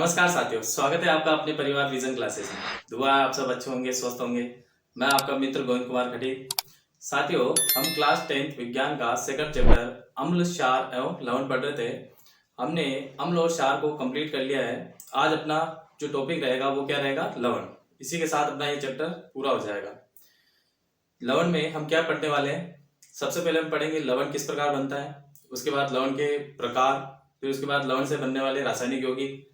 नमस्कार साथियों, स्वागत है आपका अपने परिवार विजन क्लासेस में। दुआ है आप सब अच्छे होंगे, स्वस्थ होंगे। मैं आपका मित्र गोविंद कुमार खटीक। साथियों, हम क्लास 10th विज्ञान का सेकंड चैप्टर अम्ल, क्षार एवं लवण पढ़ रहे थे। हमने अम्ल और क्षार को कंप्लीट कर लिया है। आज अपना जो टॉपिक रहेगा वो क्या रहेगा? लवण। इसी के साथ अपना ये चैप्टर पूरा हो जाएगा। लवण में हम क्या पढ़ने वाले हैं? सबसे पहले हम पढ़ेंगे लवण किस प्रकार बनता है, उसके बाद लवण के प्रकार, फिर उसके बाद लवण से बनने वाले रासायनिक यौगिक,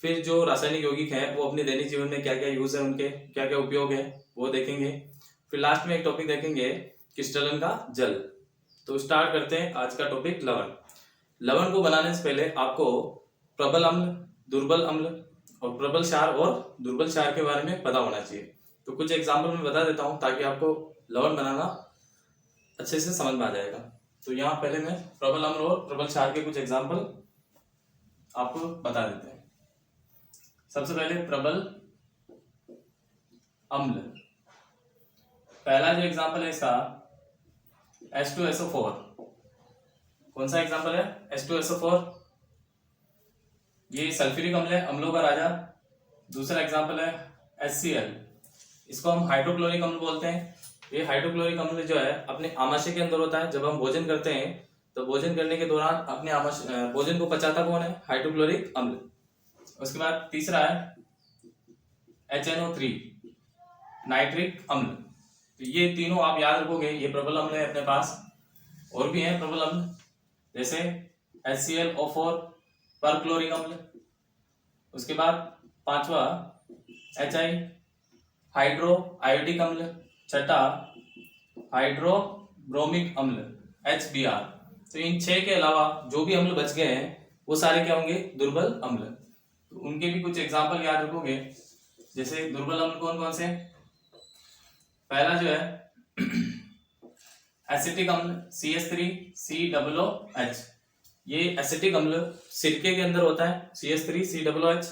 फिर जो रासायनिक यौगिक हैं वो अपने दैनिक जीवन में क्या क्या यूज है, उनके क्या क्या उपयोग है वो देखेंगे। फिर लास्ट में एक टॉपिक देखेंगे क्रिस्टलन का जल। तो स्टार्ट करते हैं आज का टॉपिक लवण। लवण को बनाने से पहले आपको प्रबल अम्ल, दुर्बल अम्ल और प्रबल क्षार और दुर्बल क्षार के बारे में पता होना चाहिए। तो कुछ एग्जाम्पल मैं बता देता हूँ ताकि आपको लवण बनाना अच्छे से समझ में आ जाएगा। तो यहाँ पहले मैं प्रबल अम्ल और प्रबल क्षार के कुछ एग्जाम्पल आपको बता देते हैं। सबसे पहले प्रबल अम्ल। पहला जो एग्जांपल है इसका H2SO4। कौन सा एग्जांपल है? H2SO4। ये सल्फ्यूरिक अम्ल है, अम्लों का राजा। दूसरा एग्जांपल है HCl। इसको हम हाइड्रोक्लोरिक अम्ल बोलते हैं। ये हाइड्रोक्लोरिक अम्ल जो है अपने आमाशय के अंदर होता है। जब हम भोजन करते हैं तो भोजन करने के दौरान अपने भोजन को पचाता कौन है? हाइड्रोक्लोरिक अम्ल। उसके बाद तीसरा है HNO3, नाइट्रिक अम्ल। तो ये तीनों आप याद रखोगे, ये प्रबल अम्ल है अपने पास। और भी हैं प्रबल अम्ल जैसे HClO4, परक्लोरिक अम्ल। उसके बाद पांचवा HI, हाइड्रो आयोडिक अम्ल। छठा हाइड्रोब्रोमिक अम्ल, HBr। तो इन 6 के अलावा जो भी अम्ल बच गए हैं वो सारे क्या होंगे? दुर्बल अम्ल। तो उनके भी कुछ एग्जाम्पल याद रखोगे। जैसे दुर्बल अम्ल कौन कौन से? पहला जो है एसिटिक अम्ल, CH3COOH। ये एसिटिक अम्ल सिरके के अंदर होता है, CH3COOH।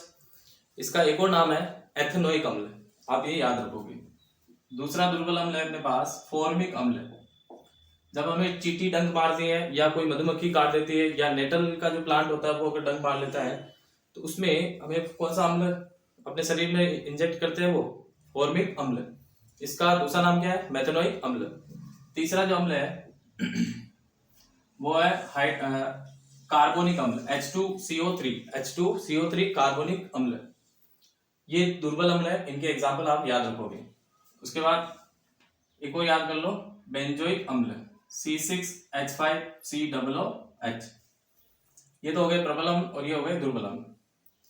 इसका एक और नाम है एथेनोइक अम्ल, आप ये याद रखोगे। दूसरा दुर्बल अम्ल है अपने पास फॉर्मिक अम्ल। जब हमें चींटी डंक मारती है या कोई मधुमक्खी काट देती है या नेटल का जो प्लांट होता है वो अगर डंक मार लेता है तो उसमें हमें कौन सा अम्ल अपने शरीर में इंजेक्ट करते हैं? वो फॉर्मिक अम्ल। इसका दूसरा नाम क्या है? मेथेनोइक अम्ल। तीसरा जो अम्ल है वो है कार्बोनिक अम्ल, H2CO3 कार्बोनिक अम्ल। ये दुर्बल अम्ल है, इनके एग्जाम्पल आप याद रखोगे। उसके बाद एक और याद कर लो, बेंजोइक अम्ल, C6H5COOH। ये तो हो गए प्रबल अम्ल और ये हो गए दुर्बल अम्ल।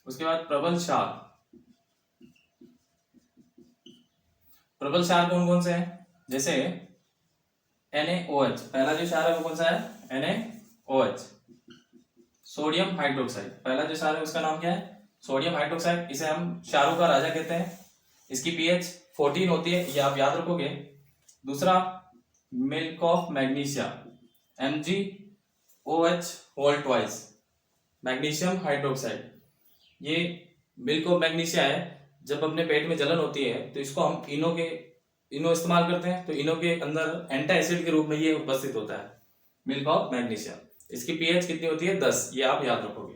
उसके बाद प्रबल क्षार। प्रबल क्षार कौन कौन से हैं? जैसे NaOH, पहला जो क्षार है वो कौन सा है? NaOH। सोडियम हाइड्रोक्साइड, पहला जो क्षार है उसका नाम क्या है? Sodium hydroxide. इसे हम क्षारों का राजा कहते हैं। इसकी pH 14 होती है, ये आप याद रखोगे। दूसरा milk of magnesia, MgOH whole twice, magnesium hydroxide. ये मिल्क ऑफ मैग्नीशिया है। जब अपने पेट में जलन होती है तो इसको हम इनो इस्तेमाल करते हैं, तो इनो के अंदर एंटा एसिड के रूप में ये उपस्थित होता है, मिल्क ऑफ मैग्नीशिया। इसकी pH कितनी होती है? 10, ये आप याद रखोगे।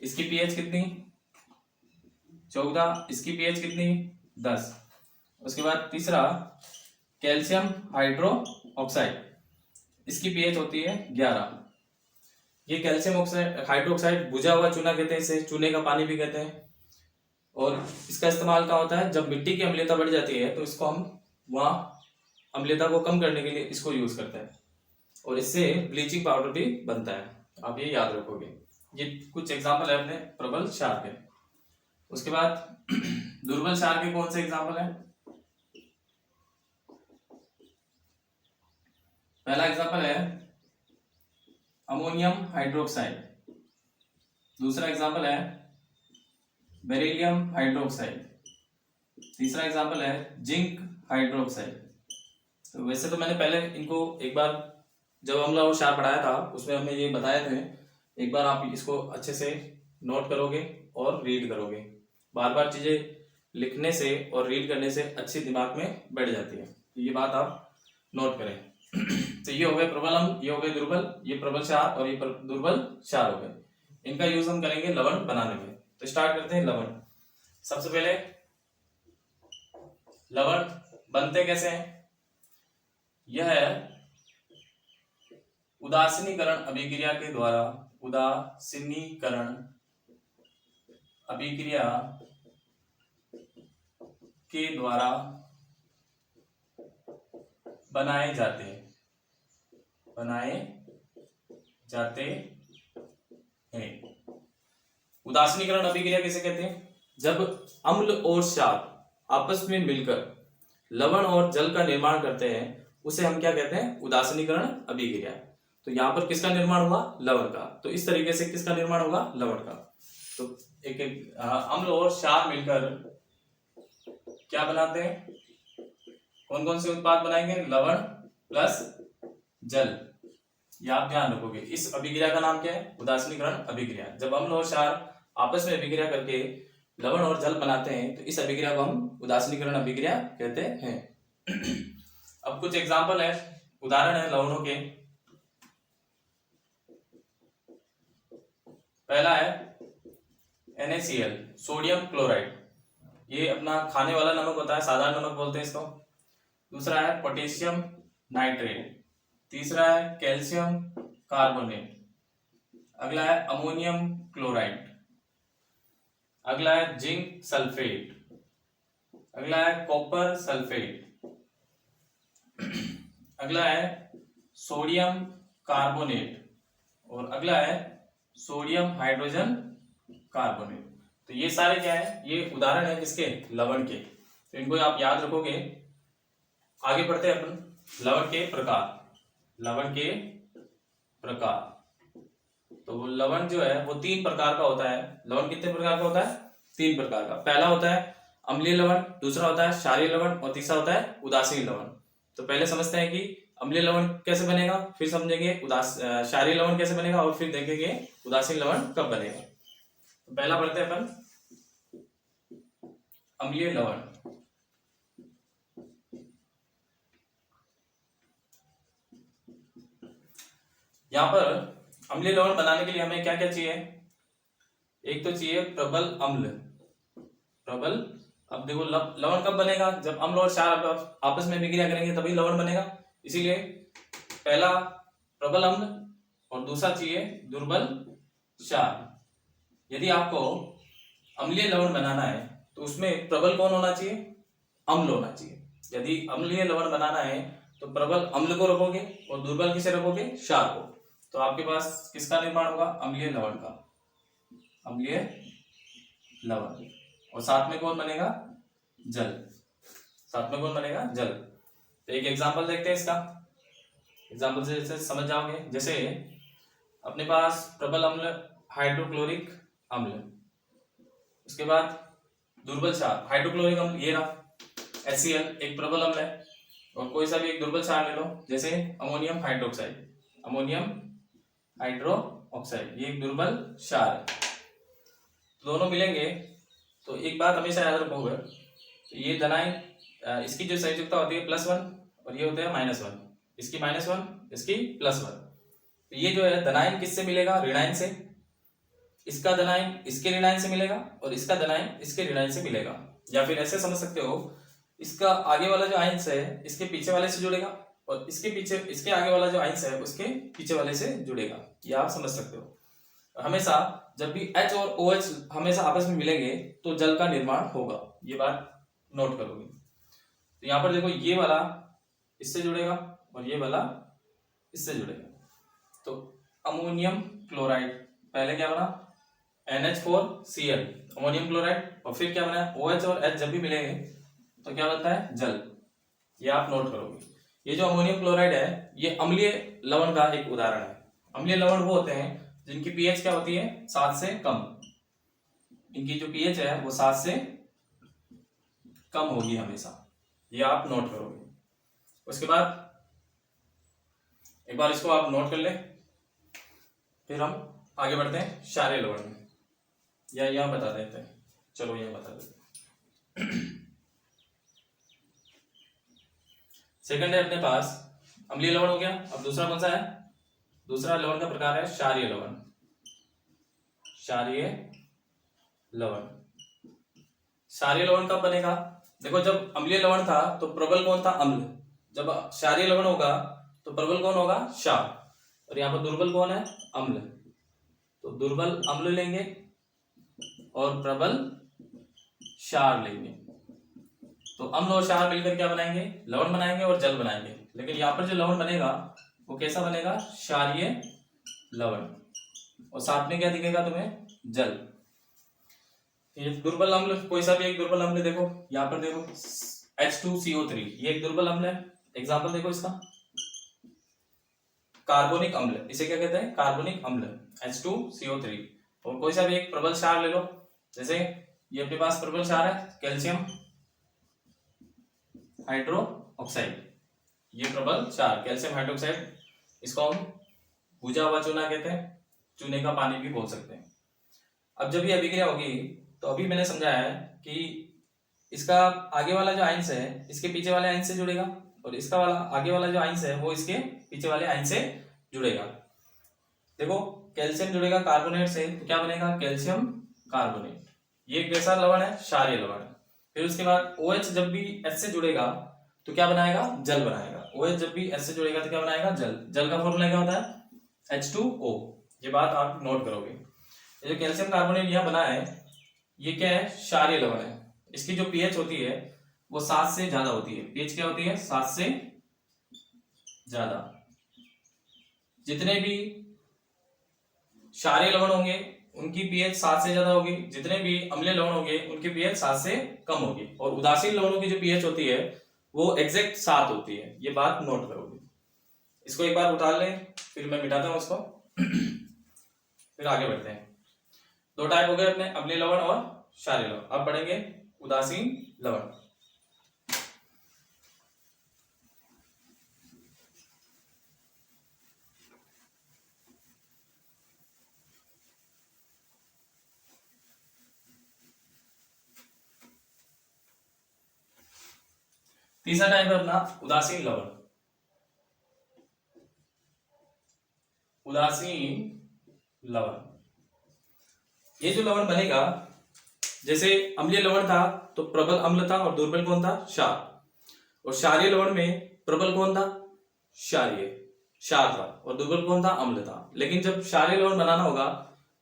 इसकी pH कितनी? 14। इसकी pH कितनी? 10। उसके बाद तीसरा कैल्शियम हाइड्रो ऑक्साइड, इसकी pH होती है 11। ये कैल्शियम ऑक्साइड हाइड्रोक्साइड बुझा हुआ चूना कहते हैं, इसे चूने का पानी भी कहते हैं। और इसका इस्तेमाल क्या होता है? जब मिट्टी की अम्लीयता बढ़ जाती है तो इसको हम वहां अम्लीयता को कम करने के लिए इसको यूज करते हैं और इससे ब्लीचिंग पाउडर भी बनता है, आप ये याद रखोगे। ये कुछ एग्जाम्पल है अपने प्रबल क्षार के। उसके बाद दुर्बल क्षार के कौन से एग्जाम्पल है? पहला एग्जाम्पल है अमोनियम हाइड्रोक्साइड। दूसरा एग्जाम्पल है बेरिलियम हाइड्रोक्साइड। तीसरा एग्जाम्पल है जिंक हाइड्रोक्साइड। तो वैसे तो मैंने पहले इनको एक बार जब अम्ल और क्षार पढ़ाया था उसमें हमने ये बताए थे। एक बार आप इसको अच्छे से नोट करोगे और रीड करोगे। बार बार चीजें लिखने से और रीड करने से अच्छी दिमाग में बैठ जाती है, तो ये बात आप नोट करें। तो ये हो गए प्रबल अम्ल, ये हो गए दुर्बल, ये प्रबल क्षार और ये दुर्बल क्षार हो गए। इनका यूज हम करेंगे लवण बनाने में। तो स्टार्ट करते हैं लवण। सबसे पहले लवण बनते कैसे हैं? यह उदासीनीकरण अभिक्रिया के द्वारा, उदासीनीकरण अभिक्रिया के द्वारा बनाए जाते हैं, उदासीनीकरण अभिक्रिया किसे कहते हैं? जब अम्ल और क्षार आपस में मिलकर लवण और जल का निर्माण करते हैं, उसे हम क्या कहते हैं? उदासीनीकरण अभिक्रिया। तो यहाँ पर किसका निर्माण हुआ? लवण का। तो इस तरीके से किसका निर्माण होगा? लवण का। तो एक अम्ल और क्षार मिलकर क्या बनाते हैं? कौन कौन से उत्पाद बनाएंगे? लवण प्लस जल। ये आप ध्यान रखोगे। इस अभिक्रिया का नाम क्या है? उदासीनीकरण अभिक्रिया। जब अम्ल और क्षार आपस में अभिक्रिया करके लवण और जल बनाते हैं, तो इस अभिक्रिया को हम उदासीनीकरण अभिक्रिया कहते हैं। अब कुछ एग्जाम्पल है, उदाहरण है लवणों के। पहला है NaCl, सोडियम क्लोराइड। ये अपना खाने वाला नमक होता है, साधारण नमक बोलते हैं इसको। दूसरा है पोटेशियम नाइट्रेट। तीसरा है कैल्शियम कार्बोनेट। अगला है अमोनियम क्लोराइड। अगला है जिंक सल्फेट। अगला है कॉपर सल्फेट। अगला है सोडियम कार्बोनेट। और अगला है सोडियम हाइड्रोजन कार्बोनेट। तो ये सारे क्या है? ये उदाहरण है किसके? लवण के। तो इनको आप याद रखोगे। आगे बढ़ते हैं अपन लवण के प्रकार। लवण के प्रकार, तो लवण जो है वो 3 प्रकार का होता है। लवण कितने प्रकार का होता है? 3 प्रकार का। पहला होता है अम्लीय लवण, दूसरा होता है क्षारीय लवण और तीसरा होता है उदासीन लवण। तो पहले समझते हैं कि अम्लीय लवण कैसे बनेगा, फिर समझेंगे क्षारीय लवण कैसे बनेगा, और फिर देखेंगे उदासीन लवण कब बनेगा। तो पहला पढ़ते हैं अपन अम्लीय लवण। यहां पर अम्लीय लवण बनाने के लिए हमें क्या क्या चाहिए? एक तो चाहिए प्रबल अम्ल। प्रबल, अब देखो लवण कब बनेगा? जब अम्ल और क्षार आपस में अभिक्रिया करेंगे तभी लवण बनेगा। इसीलिए पहला प्रबल अम्ल और दूसरा चाहिए दुर्बल क्षार। यदि आपको अम्लीय लवण बनाना है तो उसमें प्रबल कौन होना चाहिए? अम्ल होना चाहिए। यदि अम्लीय लवण बनाना है तो प्रबल अम्ल को रखोगे और दुर्बल किसे रखोगे? क्षार को। तो आपके पास किसका निर्माण होगा? अम्लीय लवण का। अम्लीय लवण। और साथ में कौन बनेगा? जल। साथ में कौन बनेगा? जल। तो एक एग्जांपल देखते हैं इसका। एग्जांपल से समझ जाओगे। जैसे अपने पास प्रबल अम्ल हाइड्रोक्लोरिक अम्ल, उसके बाद दुर्बल क्षार हाइड्रोक्लोरिक अम्ल, ये रहा HCl एक प्रबल अम्ल है। और कोई सा भी एक दुर्बल क्षार ले लो, जैसे अमोनियम हाइड्रोक्साइड। अमोनियम हाइड्रोक्साइड ये एक दुर्बल क्षार है। दोनों मिलेंगे तो एक बात हमेशा याद रखोगे, तो ये धनायन, इसकी जो संयुजता होती है +1 और ये होता है -1। इसकी -1, इसकी +1। तो ये जो है धनायन किससे मिलेगा? ऋणायन से। इसका धनायन इसके ऋणायन से मिलेगा और इसका धनायन इसके ऋणायन से मिलेगा। या फिर ऐसे समझ सकते हो, इसका आगे वाला जो आयंस है इसके पीछे वाले से जुड़ेगा और इसके पीछे, इसके आगे वाला जो आयंस है उसके पीछे वाले से जुड़ेगा। ये आप समझ सकते हो। हमेशा जब भी H और OH हमेशा आपस में मिलेंगे तो जल का निर्माण होगा। ये बात नोट करोगे। तो यहाँ पर देखो, ये वाला इससे जुड़ेगा और ये वाला इससे जुड़ेगा। तो अमोनियम क्लोराइड पहले क्या बना? NH4Cl, ammonium chloride. और फिर क्या बना? OH और H जब भी मिलेंगे तो क्या बनता है? जल। ये आप नोट करोगे। ये जो अमोनियम क्लोराइड है ये अम्लीय लवण का एक उदाहरण है। अम्लीय लवण वो होते हैं जिनकी pH क्या होती है? 7 से कम। इनकी जो pH है वो 7 से कम होगी हमेशा। ये आप नोट करोगे। उसके बाद एक बार इसको आप नोट कर ले, फिर हम आगे बढ़ते हैं क्षारीय लवण में। या यहाँ बता देते हैं, चलो यहाँ बता देते हैं। सेकंड है अपने पास अम्लीय लवण हो गया। अब दूसरा कौन सा है? दूसरा लवण का प्रकार है क्षारीय लवण। क्षारीय लवण। क्षारीय लवण कब बनेगा? देखो जब अम्लीय लवण था तो प्रबल कौन था? अम्ल। जब क्षारीय लवण होगा तो प्रबल कौन होगा? क्षार। और यहाँ पर दुर्बल कौन है? अम्ल। तो दुर्बल अम्ल लेंगे और प्रबल क्षार लेंगे। तो अम्ल और क्षार मिलकर क्या बनाएंगे? लवण बनाएंगे और जल बनाएंगे। लेकिन यहाँ पर जो लवण बनेगा वो कैसा बनेगा? क्षारीय लवण। और साथ में क्या दिखेगा तुम्हें? जल। ये दुर्बल अम्ल, कोई सा भी एक दुर्बल अम्ल देखो, यहाँ पर देखो H2CO3, ये एक दुर्बल अम्ल है। एग्जाम्पल देखो इसका, कार्बोनिक अम्ल, इसे क्या कहते हैं? कार्बोनिक अम्ल, H2CO3। और कोई सा भी एक प्रबल क्षार ले लो, जैसे ये अपने पास प्रबल क्षार है कैल्शियम हाइड्रोक्साइड, ये प्रबल क्षार कैल्शियम हाइड्रोक्साइड, इसको हम भुजा हुआ चूना कहते हैं, चूने का पानी भी बोल सकते हैं। अब जब ये अभिक्रिया होगी तो अभी मैंने समझाया है कि इसका आगे वाला जो आयंस है इसके पीछे वाले आयंस से जुड़ेगा, और इसका वाला आगे वाला जो आयंस है वो इसके पीछे वाले आयंस से जुड़ेगा। देखो कैल्शियम जुड़ेगा कार्बोनेट से तो क्या बनेगा? Calcium carbonate. ये एक कैसा लवण है? क्षारीय लवण। फिर उसके बाद OH जब भी H से जुड़ेगा तो क्या बनाएगा? जल बनाएगा। OH जब भी H से जुड़ेगा तो क्या बनाएगा? जल। जल का फॉर्मूला क्या होता है? H2O। ये बात आप नोट करोगे। ये जो कैल्शियम कार्बोनेट यहाँ बना है ये क्या है? क्षारीय लवण है। इसकी जो pH होती है वो 7 से ज्यादा होती है। pH क्या होती है? 7 से ज्यादा। जितने भी क्षारीय लवण होंगे उनकी pH 7 से ज्यादा होगी, जितने भी अम्लीय लवण होंगे उनकी pH 7 से कम होगी, और उदासीन लवणों की जो pH होती है वो एग्जैक्ट 7 होती है। ये बात नोट करोगे। इसको एक बार उतार लें, फिर मैं मिटाता हूं इसको फिर आगे बढ़ते हैं। दो टाइप हो गए अपने, अम्लीय लवण और क्षारीय लवण। अब पढ़ेंगे उदासीन लवण। तीसरा टाइप है अपना उदासीन लवण। उदासीन लवण, ये जो लवण बनेगा, जैसे अम्लीय लवण था तो प्रबल अम्ल था और दुर्बल कौन था? क्षार। और क्षारीय लवण में प्रबल कौन था? क्षारीय क्षार था, और दुर्बल कौन था? अम्ल था। लेकिन जब क्षारीय लवण बनाना होगा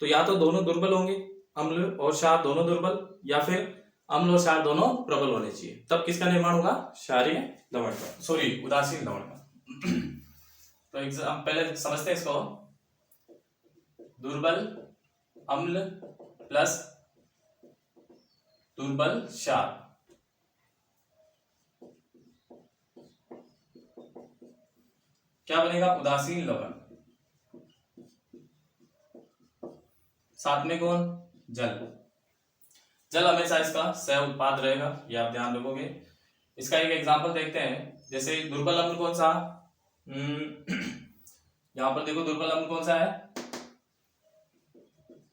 तो या तो दोनों दुर्बल होंगे, अम्ल और क्षार दोनों दुर्बल, या फिर अम्ल और क्षार दोनों प्रबल होने चाहिए, तब किसका निर्माण होगा? क्षारीय लवण का, सॉरी उदासीन लवण का। तो एग्जाम पहले समझते हैं इसको। दुर्बल अम्ल प्लस दुर्बल क्षार, क्या बनेगा? उदासीन लवण। साथ में कौन? जल। जल हमेशा इसका सह उत्पाद रहेगा, ये आप ध्यान रखोगे। इसका एक एग्जांपल देखते हैं, जैसे दुर्बल अम्ल कौन सा? यहां पर देखो दुर्बल अम्ल कौन सा है?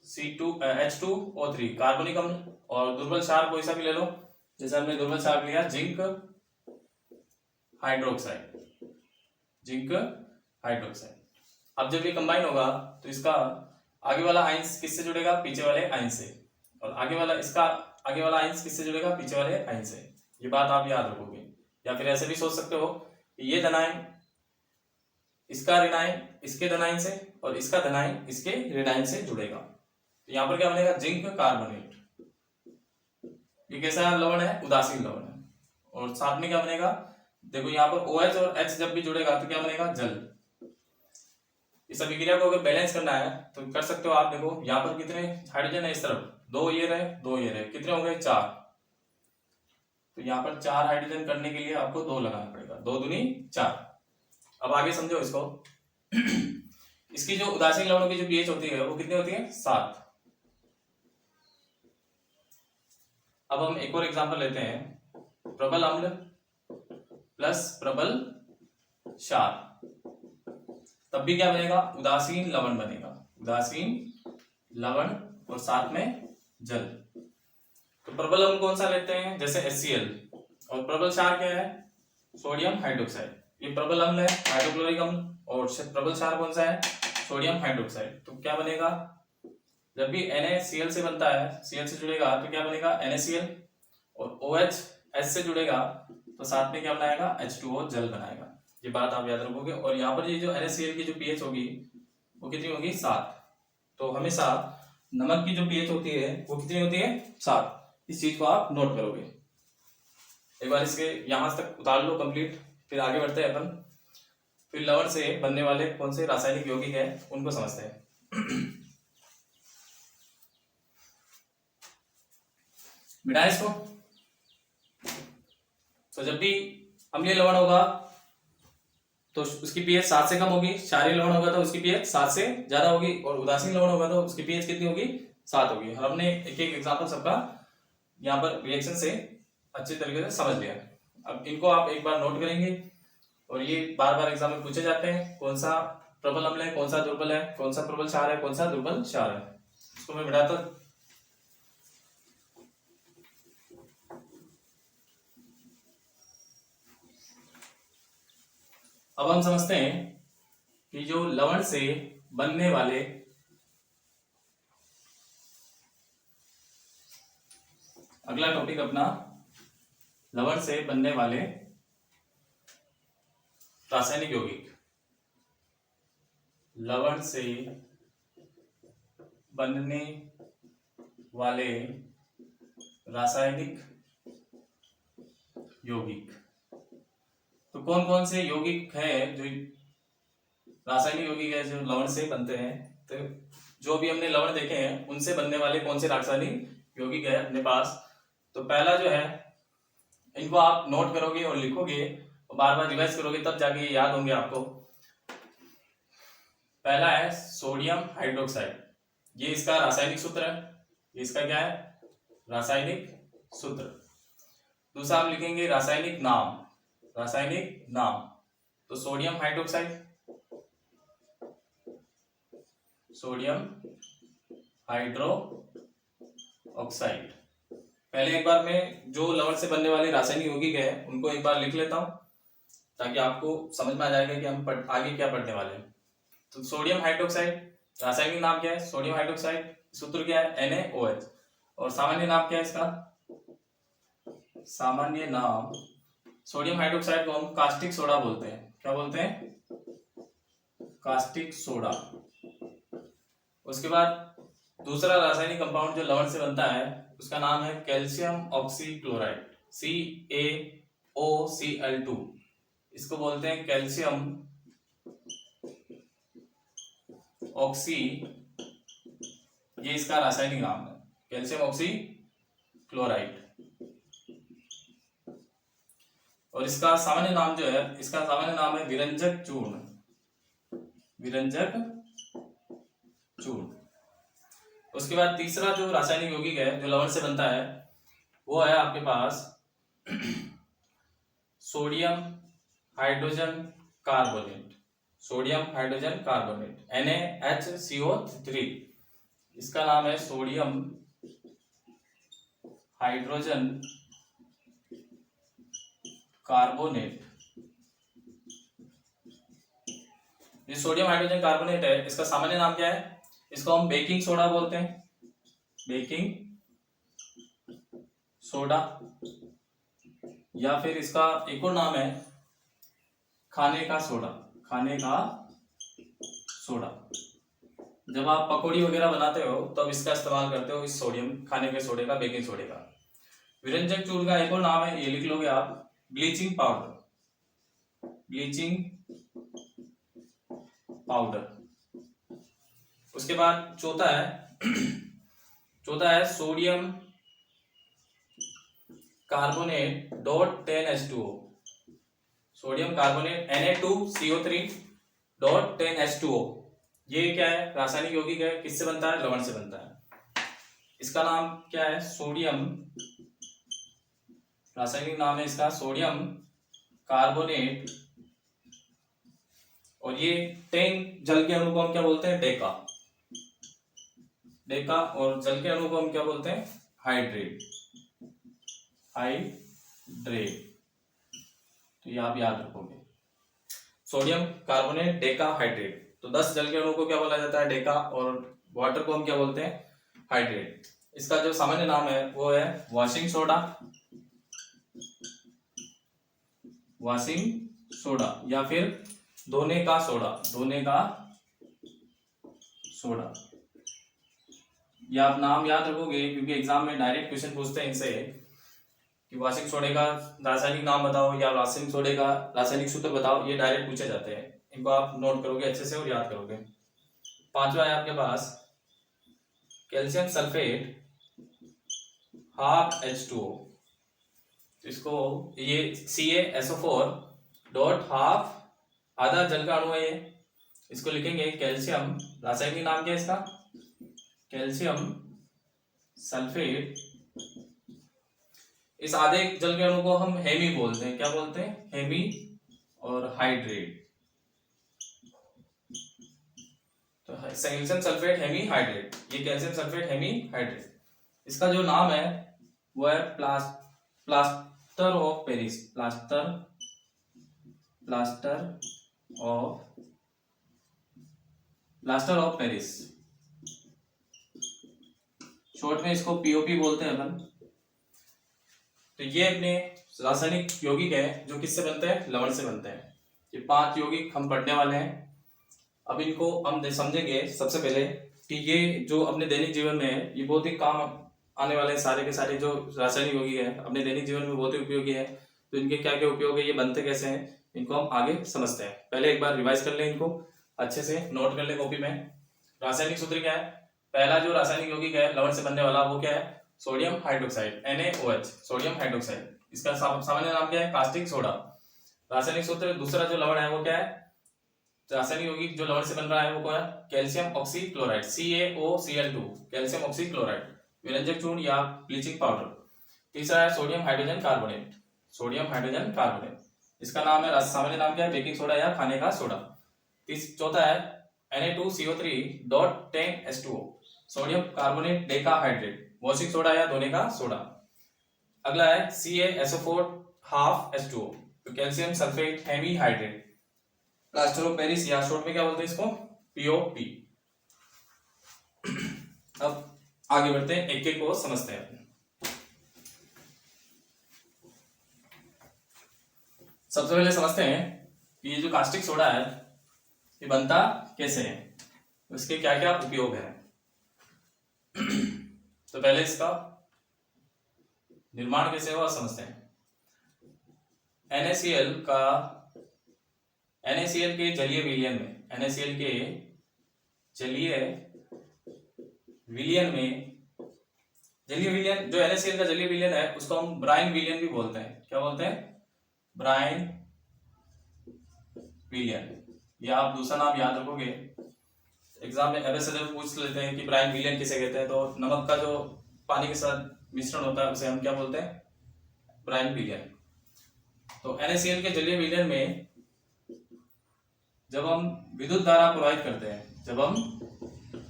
H2O3 कार्बनिक अम्ल। और दुर्बल क्षार कोई सा भी ले लो, जैसे हमने दुर्बल क्षार लिया जिंक हाइड्रोक्साइड, जिंक हाइड्रोक्साइड। अब जब ये कंबाइन होगा तो इसका आगे वाला आयंस किससे जुड़ेगा? पीछे वाले आयंस से। और आगे वाला इसका आगे वाला आयंस किससे जुड़ेगा? पीछे वाले आयंस से। ये बात आप याद रखोगे। या फिर ऐसे भी सोच सकते हो कि ये धनायन इसका ऋणायन इसके धनायन से और इसका धनायन इसके ऋणायन से जुड़ेगा। तो यहाँ पर क्या बनेगा? Zinc carbonate. ये कैसा लवण है? उदासीन लवण है। और साथ में क्या बनेगा? देखो यहाँ पर OH और H जब भी जुड़ेगा तो क्या बनेगा? जल। इस अभिक्रिया को अगर बैलेंस करना है तो कर सकते हो आप। देखो यहाँ पर कितने हाइड्रोजन है? इस तरफ 2 ये रहे, 2 ये रहे, कितने हो गए? 4। तो यहाँ पर 4 हाइड्रोजन करने के लिए आपको 2 लगाना पड़ेगा, 2 दूनी 4। अब आगे समझो इसको। इसकी जो उदासीन लवणों की जो pH होती है वो कितनी होती है? 7। अब हम एक और एग्जांपल लेते हैं, प्रबल अम्ल प्लस प्रबल क्षार, तब भी क्या बनेगा? उदासीन लवण बनेगा। उदासीन लवण और साथ में जल। तो प्रबल अम्ल कौन सा लेते हैं? जैसे HCl। और प्रबल क्षार क्या है? Sodium hydroxide. ये प्रबल अम्ल है, हाइड्रोक्लोरिक अम्ल। और प्रबल क्षार कौन सा है? Sodium hydroxide. तो क्या बनेगा? जब भी NaCl से बनता है, Cl से जुड़ेगा तो क्या बनेगा NaCl, और OH H से जुड़ेगा तो साथ में क्या बनाएगा H2O जल बनाएगा। ये बात आप याद रखोगे। और यहाँ पर ये जो NaCl की जो pH होगी वो कितनी होगी 7। तो हमेशा नमक की जो pH होती है वो कितनी होती है 7। इस चीज को आप नोट करोगे। एक बार इसके यहां तक उतार लो कंप्लीट, फिर आगे बढ़ते हैं अपन। फिर लवण से बनने वाले कौन से रासायनिक यौगिक है उनको समझते हैं। मिटाएं इसको। तो जब भी अम्लीय लवण होगा तो उसकी पीएच 7 से कम होगी, क्षारीय लवण होगा तो उसकी पीएच 7 से ज्यादा होगी, और उदासीन लवण होगा तो उसकी पीएच कितनी होगी 7 होगी। और हमने एक एक एग्जांपल सबका यहाँ पर रिएक्शन से अच्छे तरीके से समझ लिया। अब इनको आप एक बार नोट करेंगे, और ये बार बार एग्जाम में पूछे जाते हैं, कौन सा प्रबल अम्ल है, कौन सा दुर्बल है, कौन सा प्रबल क्षार है, कौन सा दुर्बल क्षार है। इसको मैं बढ़ाता। अब हम समझते हैं कि जो लवण से बनने वाले अगला टॉपिक अपना लवण से बनने वाले रासायनिक यौगिक। लवण से बनने वाले रासायनिक यौगिक। तो कौन कौन से यौगिक है जो रासायनिक यौगिक है जो लवण से बनते हैं। तो जो भी हमने लवण देखे हैं उनसे बनने वाले कौन से रासायनिक यौगिक है अपने पास। तो पहला जो है, इनको आप नोट करोगे और लिखोगे और बार बार रिवाइज करोगे तब जाके ये याद होंगे आपको। पहला है सोडियम हाइड्रोक्साइड, ये इसका रासायनिक सूत्र है। ये इसका क्या है रासायनिक सूत्र। दूसरा हम लिखेंगे रासायनिक नाम। रासायनिक नाम तो sodium hydroxide, sodium hydro oxide. पहले एक बार मैं जो लवण से बनने वाले रासायनिक यौगिक है उनको एक बार लिख लेता हूं ताकि आपको समझ में आ जाएगा कि हम आगे क्या पढ़ने वाले हैं। तो सोडियम हाइड्रोक्साइड रासायनिक नाम क्या है सोडियम हाइड्रोक्साइड, सूत्र क्या है NaOH, और सामान्य नाम क्या है इसका, सामान्य नाम सोडियम हाइड्रोक्साइड को हम कास्टिक सोडा बोलते हैं। क्या बोलते हैं कास्टिक सोडा। उसके बाद दूसरा रासायनिक कंपाउंड जो लवण से बनता है उसका नाम है कैल्शियम ऑक्सीक्लोराइड, CaOCl2। इसको बोलते हैं कैल्शियम ऑक्सी, ये इसका रासायनिक नाम है कैल्शियम ऑक्सीक्लोराइड। और इसका सामान्य नाम जो है, इसका सामान्य नाम है विरंजक चूर्ण, विरंजक चूर्ण। उसके बाद तीसरा जो रासायनिक यौगिक है जो लवण से बनता है वो है आपके पास sodium hydrogen carbonate, sodium hydrogen carbonate NaHCO3। इसका नाम है सोडियम हाइड्रोजन कार्बोनेट। ये सोडियम हाइड्रोजन कार्बोनेट है, इसका सामान्य नाम क्या है, इसको हम बेकिंग सोडा बोलते हैं, बेकिंग सोडा, या फिर इसका एक और नाम है खाने का सोडा, खाने का सोडा। जब आप पकौड़ी वगैरह बनाते हो तब इसका इस्तेमाल करते हो, इस सोडियम खाने के सोडे का, बेकिंग सोडे का। विरंजक चूर्ण का एक और नाम है, ये लिख लोगे आप, ब्लीचिंग पाउडर, ब्लीचिंग पाउडर। उसके बाद चौथा है sodium carbonate dot 10H2O, sodium carbonate Na2CO3 dot 10H2O। ये क्या है रासायनिक यौगिक है, किससे बनता है लवण से बनता है। इसका नाम क्या है सोडियम, रासायनिक नाम है इसका सोडियम कार्बोनेट, और ये 10 जल के अणु को हम क्या बोलते हैं डेका, डेका, और जल के अणु को हम क्या बोलते हैं हाइड्रेट, हाइड्रेट। तो ये आप याद रखोगे सोडियम कार्बोनेट डेका हाइड्रेट। तो 10 जल के अणु को क्या बोला जाता है डेका, और वाटर को हम क्या बोलते हैं हाइड्रेट। इसका जो सामान्य नाम है वो है वॉशिंग सोडा, वॉशिंग सोडा या फिर धोने का सोडा, धोने का सोडा। ये आप नाम याद रखोगे क्योंकि एग्जाम में डायरेक्ट क्वेश्चन पूछते हैं इनसे कि वॉशिंग सोडे का रासायनिक नाम बताओ या वॉशिंग सोडे का रासायनिक सूत्र बताओ, ये डायरेक्ट पूछे जाते हैं। इनको आप नोट करोगे अच्छे से और याद करोगे। पांचवा है आपके पास कैल्शियम सल्फेट हाफ H2O। इसको ये CaSO4 डॉट हाफ आधा जल का अणु है ये, इसको लिखेंगे कैल्शियम, रासायनिक नाम क्या है इसका, कैल्शियम सल्फेट। इस आधे जल के अणु को हम हेमी बोलते हैं, क्या बोलते हैं, हेमी और हाइड्रेट। तो कैल्शियम सल्फेट हेमी हाइड्रेट, ये कैल्शियम सल्फेट हेमी हाइड्रेट। इसका जो नाम है वो है plaster of Paris, plaster of Paris, short में इसको पीओपी बोलते हैं अपन। तो ये अपने रासायनिक यौगिक है जो किससे बनते हैं, लवण से बनते हैं। ये 5 यौगिक हम पढ़ने वाले हैं। अब इनको हम समझेंगे सबसे पहले कि ये जो अपने दैनिक जीवन में है ये बहुत ही काम आने वाले सारे के सारे जो रासायनिक यौगिक है अपने दैनिक जीवन में बहुत ही उपयोगी है। तो इनके क्या क्या उपयोग है, ये बनते कैसे हैं, इनको हम आगे समझते हैं। पहले एक बार रिवाइज कर लें, इनको अच्छे से नोट कर ले कॉपी में। रासायनिक सूत्र क्या है, पहला जो रासायनिक यौगिक है लवण से बनने वाला वो क्या है, sodium hydroxide NaOH, sodium hydroxide. इसका सामान्य नाम क्या है, कास्टिक सोडा। रासायनिक सूत्र दूसरा जो लवण है वो क्या है, रासायनिक यौगिक जो लवण से बन रहा है वो क्या है, calcium oxychloride CaOCl2, calcium oxychloride, विरंजक चूर्ण या ब्लीचिंग पाउडर। तीसरा है sodium hydrogen carbonate, sodium hydrogen carbonate. इसका नाम है सामान्य नाम क्या है, बेकिंग सोडा या खाने का सोडा। चौथा है Na2CO3.10H2O, sodium carbonate decahydrate, washing soda या धोने का सोडा। अगला है CaSO4 हाफ H2O, तो calcium sulphate hemi hydrate, plaster of Paris या शॉर्ट में क्या बोलते हैं इसको, POP। अब आगे बढ़ते हैं, एक एक को समझते हैं। सबसे पहले समझते हैं कि ये जो कास्टिक सोडा है ये बनता कैसे है, उसके क्या क्या उपयोग है। तो पहले इसका निर्माण कैसे हुआ समझते हैं। NaCl के जलीय विलयन में, NaCl के जलीय विलयन में, जलीय विलयन जो NaCl का जलीय विलयन है उसको हम ब्राइन विलयन भी बोलते हैं। क्या बोलते हैं, ब्राइन विलयन। या आप दूसरा नाम याद रखोगे, एग्जाम में एमएसएल पूछ लेते हैं कि ब्राइन विलयन किसे कहते हैं, तो नमक का जो पानी के साथ मिश्रण होता है उसे हम क्या बोलते हैं, ब्राइन विलयन। तो NaCl के जलीय विलयन में जब हम विद्युत धारा प्रवाहित करते हैं, जब हम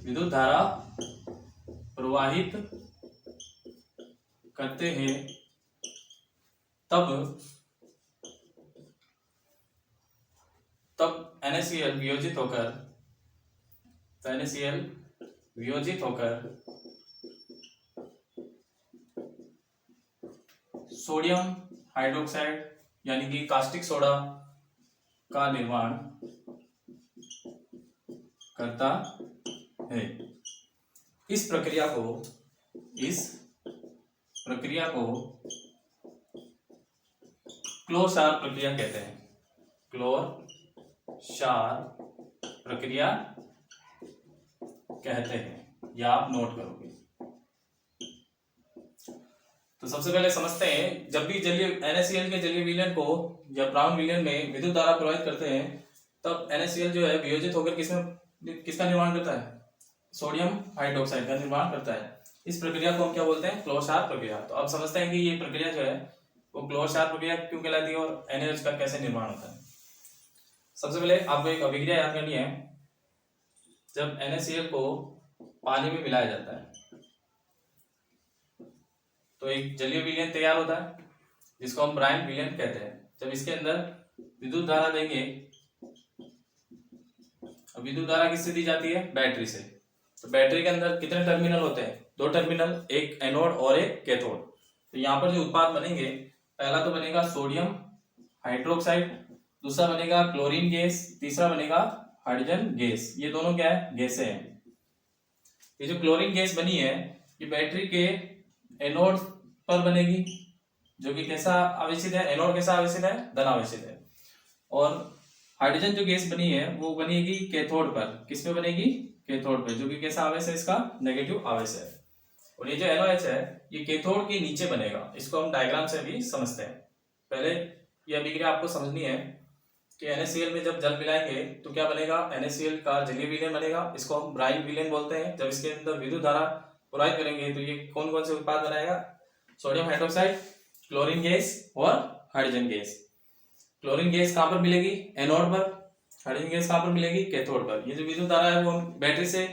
विद्युत धारा प्रवाहित करते हैं तब NaCl वियोजित होकर सोडियम हाइड्रोक्साइड यानी कि कास्टिक सोडा का निर्माण करता है। इस प्रक्रिया को क्लोर-शार प्रक्रिया कहते हैं, क्लोर-शार प्रक्रिया कहते हैं, या आप नोट करोगे। तो सबसे पहले समझते हैं, जब भी NaCl के जलीय विलयन को या ब्राउन विलयन में विद्युत धारा प्रवाहित करते हैं तब NaCl जो है वियोजित होकर किसका निर्माण करता है, सोडियम हाइड्रोक्साइड का निर्माण करता है। इस प्रक्रिया को हम क्या बोलते हैं, क्लोर-शार प्रक्रिया। तो अब समझते हैं कि ये प्रक्रिया जो है वो क्लोर-शार प्रक्रिया क्यों कहलाती है और NaOH का कैसे निर्माण होता है। सबसे पहले आपको एक अभिक्रिया याद करनी है। जब NaCl को पानी में मिलाया जाता है तो एक जलीय विलयन तैयार होता है जिसको हम ब्राइन विलयन कहते हैं। जब इसके अंदर विद्युत धारा देंगे, विद्युत धारा किससे दी जाती है, बैटरी से। तो बैटरी के अंदर कितने टर्मिनल होते हैं? दो टर्मिनल, एक एनोड और एक कैथोड। तो यहाँ पर जो उत्पाद बनेंगे, पहला तो बनेगा सोडियम हाइड्रोक्साइड, दूसरा बनेगा क्लोरीन गैस, तीसरा बनेगा हाइड्रोजन गैस। ये दोनों क्या है? गैसें हैं। ये जो क्लोरीन गैस बनी है ये बैटरी के एनोड पर बनेगी, जो कि कैसा आवेशित है? एनोड कैसा आवेशित है? धन आवेशित है। और हाइड्रोजन जो गैस बनी है वो बनेगी कैथोड पर। किस में बनेगी? कैथोड पे, जो कि कैसा आवेश है? इसका नेगेटिव आवेश है। और ये जो NaOH है ये कैथोड के नीचे बनेगा। इसको हम डायग्राम से भी समझते हैं। पहले ये अभिक्रिया आपको समझनी है कि NaCl में जब जल मिलाएंगे तो क्या बनेगा? NaCl का जलीय विलयन बनेगा। इसको हम ब्राइन विलयन बोलते हैं। जब इसके अंदर विद्युत धारा प्रवाहित करेंगे तो ये कौन कौन से उत्पाद बनाएगा? सोडियम हाइड्रोक्साइड, क्लोरीन गैस और हाइड्रोजन गैस। क्लोरीन गैस कहां पर मिलेगी? एनोड पर। हाइड्रोजन गैस कहां पर मिलेगी? कैथोड पर। ये जो विद्युत धारा है वो हम बैटरी से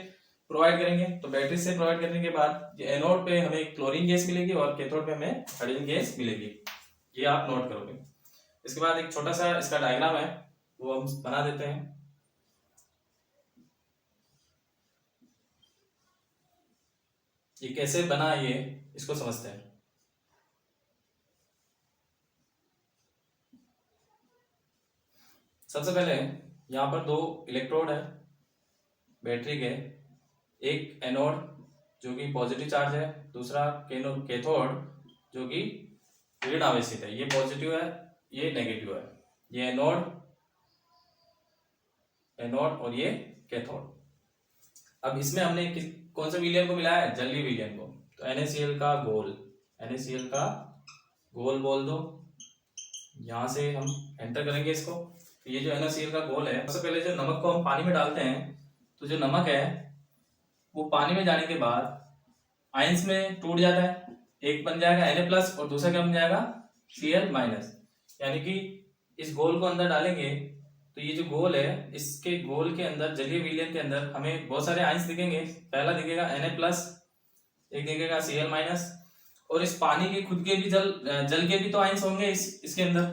प्रोवाइड करेंगे। तो बैटरी से प्रोवाइड करने के बाद ये एनोड पे हमें क्लोरीन गैस मिलेगी और कैथोड पे हमें हाइड्रोजन गैस मिलेगी। ये आप नोट करोगे। इसके बाद एक छोटा सा इसका डायग्राम है वो हम बना देते हैं। ये कैसे बना ये इसको समझते हैं। सबसे पहले यहाँ पर दो इलेक्ट्रोड है बैटरी के, एक एनोड जो कि पॉजिटिव चार्ज है, दूसरा कैथोड जो कि ऋण आवेशित है। ये पॉजिटिव है, ये नेगेटिव है। ये एनोड और ये कैथोड। अब इसमें हमने कौन से विलयन को मिलाया है? जलीय विलयन को। तो NaCl का गोल, NaCl का गोल बोल दो। यहां से हम एंटर करेंगे इसको। तो ये जो NaCl का गोल है, सबसे पहले जो नमक को हम पानी में डालते हैं तो जो नमक है वो पानी में जाने के बाद आयंस में टूट जाता है। एक बन जाएगा Na+ और दूसरा क्या बन जाएगा? Cl-। यानी कि इस गोल को अंदर डालेंगे तो ये जो गोल है इसके गोल के अंदर जलीय विलयन के अंदर हमें बहुत सारे आयंस दिखेंगे। पहला दिखेगा Na+, एक दिखेगा Cl-। और इस पानी के खुद के भी जल के भी तो आयंस होंगे इसके अंदर।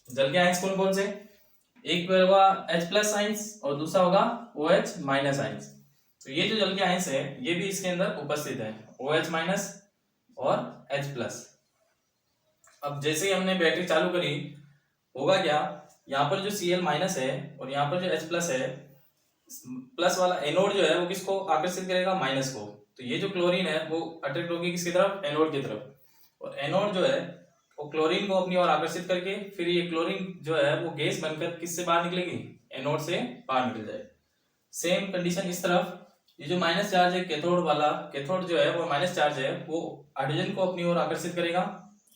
जल के आयंस कौन कौन से? एक होगा H+ आयंस और दूसरा होगा OH- आयंस। तो ये जो जल के आयंस है ये भी इसके अंदर उपस्थित है, OH- और H+। अब जैसे ही हमने बैटरी चालू करी होगा क्या? यहाँ पर जो Cl- है और यहाँ पर जो H+ है, प्लस वाला एनोड जो है वो किसको आकर्षित करेगा? माइनस को। तो ये जो क्लोरीन है वो अट्रैक्ट होगी किसकी तरफ? एनोड की तरफ। और एनोड जो है वो क्लोरीन को अपनी ओर आकर्षित करके फिर ये क्लोरीन जो है वो गैस बनकर किससे बाहर निकलेगी? एनोड से बाहर निकल जाएगी। सेम कंडीशन इस तरफ, ये जो माइनस चार्ज है कैथोड वाला, कैथोड जो है वो माइनस चार्ज है, वो हाइड्रोजन को अपनी ओर आकर्षित करेगा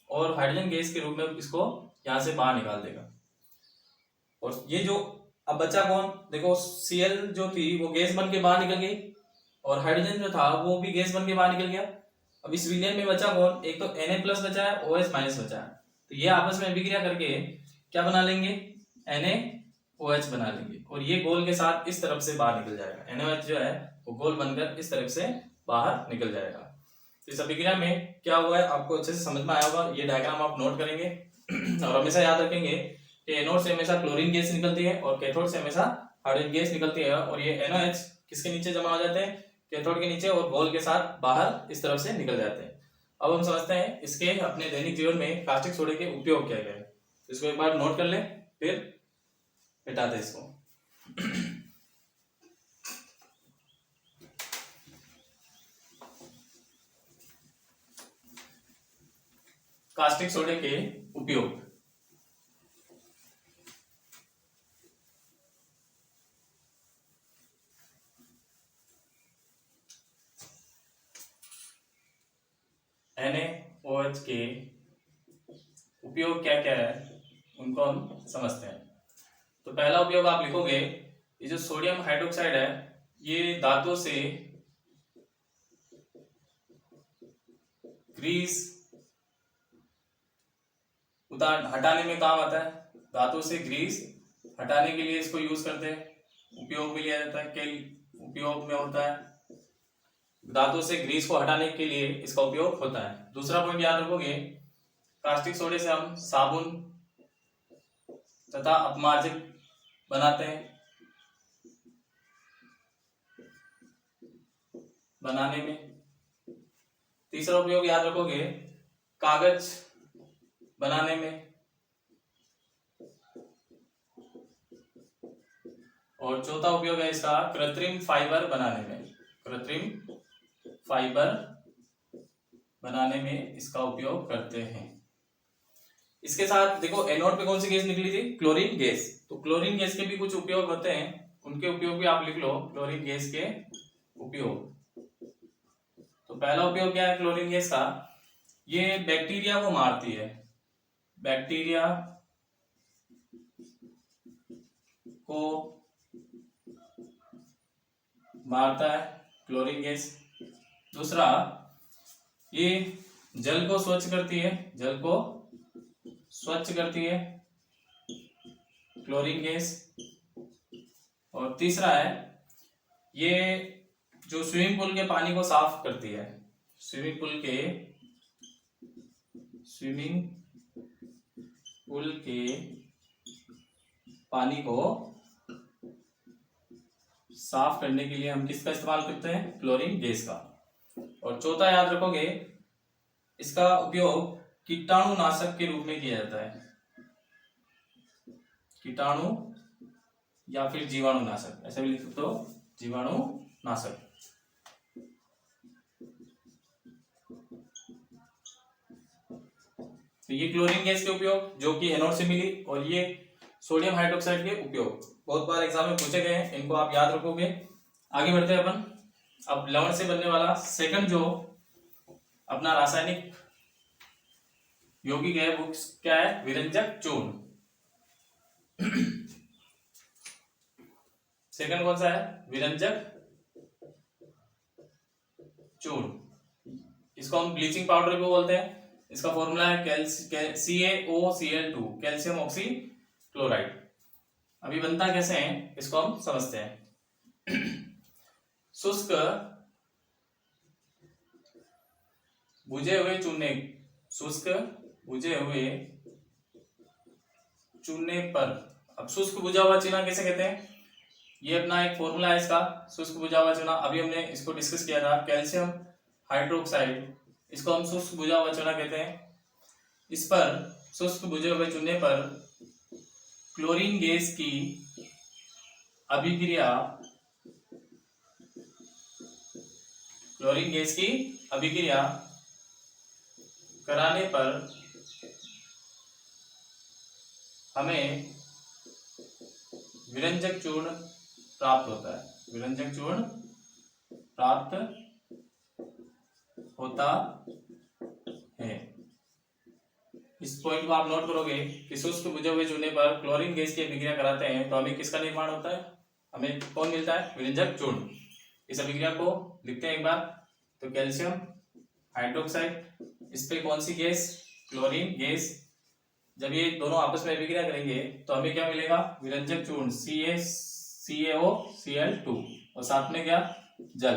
और हाइड्रोजन गैस के रूप में इसको यहाँ से बाहर निकाल देगा। और ये जो अब बचा कौन? देखो Cl जो थी वो गैस बन के बाहर निकल गई और हाइड्रोजन जो था वो भी गैस बन के बाहर निकल गया। अब इस विलयन में बचा कौन? एक तो Na+ बचा है, OH- बचा है। तो ये आपस में अभिक्रिया करके क्या बना लेंगे? NaOH बना लेंगे और ये गोल के साथ इस तरफ से बाहर निकल जाएगा। NaOH जो है वो गोल बनकर इस तरफ से बाहर निकल जाएगा। तो इस अभिक्रिया में क्या हुआ है आपको अच्छे से समझ में आया होगा। ये डायग्राम आप नोट करेंगे और हमेशा याद रखेंगे कि एनोड से हमेशा क्लोरीन गैस निकलती है और कैथोड से हमेशा हाइड्रोजन गैस निकलती है। और ये NaOH किसके नीचे जमा हो जाते हैं? कैथोड के नीचे, और गोल के साथ बाहर इस तरफ से निकल जाते हैं। अब हम समझते हैं इसके अपने दैनिक जीवन में कास्टिक सोडे के उपयोग क्या क्या है। इसको एक बार नोट कर ले फिर मिटाते इसको। कास्टिक सोडे के उपयोग। NaOH के उपयोग क्या क्या है उनको हम समझते हैं। तो पहला उपयोग आप लिखोगे, ये जो सोडियम हाइड्रोक्साइड है ये धातु से ग्रीस हटाने में काम आता है। धातु से ग्रीस हटाने के लिए इसको यूज करते हैं, उपयोग में लिया जाता है। कई उपयोग में होता है, धातु से ग्रीस को हटाने के लिए इसका उपयोग होता है। दूसरा पॉइंट याद रखोगे, कास्टिक सोडे से हम साबुन तथा अपमार्जक बनाते हैं। बनाने में। तीसरा उपयोग याद रखोगे कागज बनाने में। और चौथा उपयोग है इसका कृत्रिम फाइबर बनाने में। कृत्रिम फाइबर बनाने में इसका उपयोग करते हैं। इसके साथ देखो एनोड पे कौन सी गैस निकली थी, क्लोरीन गैस। तो क्लोरीन गैस के भी कुछ उपयोग होते हैं, उनके उपयोग भी आप लिख लो, क्लोरीन गैस के उपयोग। तो पहला उपयोग क्या है क्लोरीन गैस का, ये बैक्टीरिया को मारती है। बैक्टीरिया को मारता है क्लोरीन गैस। दूसरा, ये जल को स्वच्छ करती है। जल को स्वच्छ करती है क्लोरीन गैस। और तीसरा है, ये जो स्विमिंग पूल के पानी को साफ करती है। स्विमिंग पूल के पानी को साफ करने के लिए हम किसका इस्तेमाल करते हैं, क्लोरीन गैस का। और चौथा याद रखोगे, इसका उपयोग कीटाणुनाशक के रूप में किया जाता है। कीटाणु या फिर जीवाणुनाशक, ऐसे भी लिख सकते हो, जीवाणुनाशक। तो ये क्लोरीन गैस के उपयोग जो कि एनोड से मिली, और ये सोडियम हाइड्रोक्साइड के उपयोग बहुत बार एग्जाम में पूछे गए हैं, इनको आप याद रखोगे। आगे बढ़ते हैं अपन। अब लवण से बनने वाला सेकंड जो अपना रासायनिक यौगिक है वो क्या है, विरंजक चूर्ण। सेकंड कौन सा है, विरंजक चूर्ण। इसको हम ब्लीचिंग पाउडर भी बोलते हैं। इसका फॉर्मूला है CaOCl2, कैल्शियम ऑक्सी क्लोराइड। अभी बनता कैसे है इसको हम समझते हैं। शुष्क बुझे हुए चूने, शुष्क बुझे हुए चूने पर, अब शुष्क बुझा हुआ चूना कैसे कहते हैं, ये अपना एक फॉर्मूला है इसका, शुष्क बुझा हुआ चूना। अभी हमने इसको डिस्कस किया था, कैल्शियम हाइड्रोक्साइड, इसको हम शुष्क बुझा हुआ चूना कहते हैं। इस पर, शुष्क बुझे हुए चूने पर क्लोरीन गैस की अभिक्रिया, क्लोरीन गैस की अभिक्रिया कराने पर हमें विरंजक चूर्ण प्राप्त होता है। विरंजक चूर्ण प्राप्त होता है। इस पॉइंट को आप नोट करोगे कि शुष्क बुझे हुए चूने पर क्लोरीन गैस की अभिक्रिया कराते हैं तो हमें किसका निर्माण होता है, हमें कौन मिलता है, विरंजक चूर्ण। इस अभिक्रिया को लिखते हैं एक बार, तो कैल्शियम हाइड्रोक्साइड, इस पे कौन सी गैस, क्लोरीन गैस। जब ये दोनों आपस में अभिक्रिया करेंगे तो हमें क्या मिलेगा, विरंजक चूर्ण CaCaOCl2, और साथ में क्या, जल।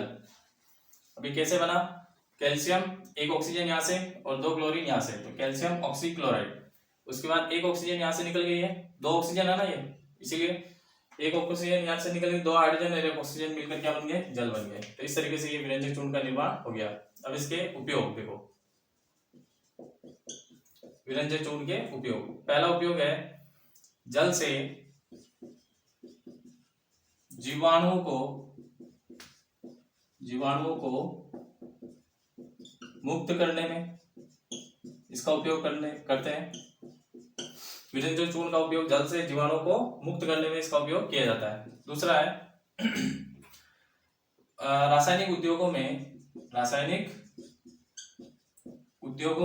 अभी कैसे बना, कैल्शियम, एक ऑक्सीजन यहाँ से और दो क्लोरीन यहाँ से, तो कैल्शियम ऑक्सी क्लोराइड। उसके बाद एक ऑक्सीजन यहाँ से निकल गई है, दो ऑक्सीजन है ना ये, इसीलिए एक ऑक्सीजन यहाँ से निकल गई, दो हाइड्रोजन और एक ऑक्सीजन मिलकर क्या बन गए, जल बन गए। तो इस तरीके से ये विरंजक चूर्ण का निर्माण हो गया। अब इसके उपयोग देखो, विरंजक चूर्ण के उपयोग। पहला उपयोग है, जल से जीवाणुओं को मुक्त करने में इसका उपयोग करते हैं। विरंजक चूर्ण का उपयोग जल से जीवाणुओं को मुक्त करने में इसका उपयोग किया जाता है। दूसरा है रासायनिक उद्योगों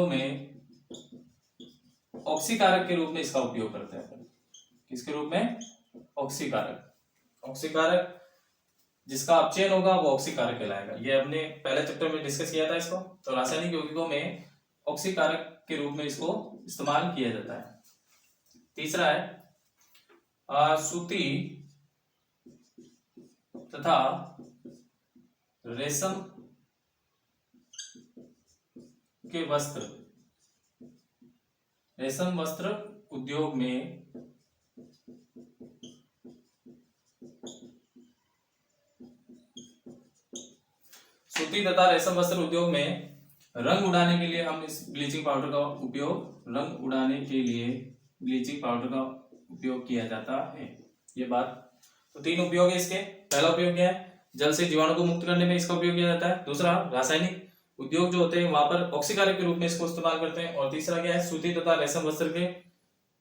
में ऑक्सीकारक के रूप में इसका उपयोग करते हैं। किसके रूप में, ऑक्सीकारक जिसका अपचयन होगा वो ऑक्सीकारक कहलाएगा। ये हमने पहले चैप्टर में डिस्कस किया था इसको। तो रासायनिक यौगिकों में ऑक्सीकारक के रूप में इसको इस्तेमाल किया जाता है। तीसरा है सूती तथा रेशम के रेशम वस्त्र उद्योग में सूती तथा रेशम वस्त्र उद्योग में रंग उड़ाने के लिए हम इस ब्लीचिंग पाउडर का उपयोग, रंग उड़ाने के लिए ब्लीचिंग पाउडर का उपयोग किया जाता है। ये बात, तो 3 उपयोग है इसके। पहला उपयोग क्या है, जल से जीवाणु को मुक्त करने में इसका उपयोग किया जाता है। दूसरा, रासायनिक उद्योग जो होते हैं वहां पर ऑक्सीकारक के रूप में इसको इस्तेमाल करते हैं। और तीसरा क्या है, सूती तथा रेशम वस्त्र के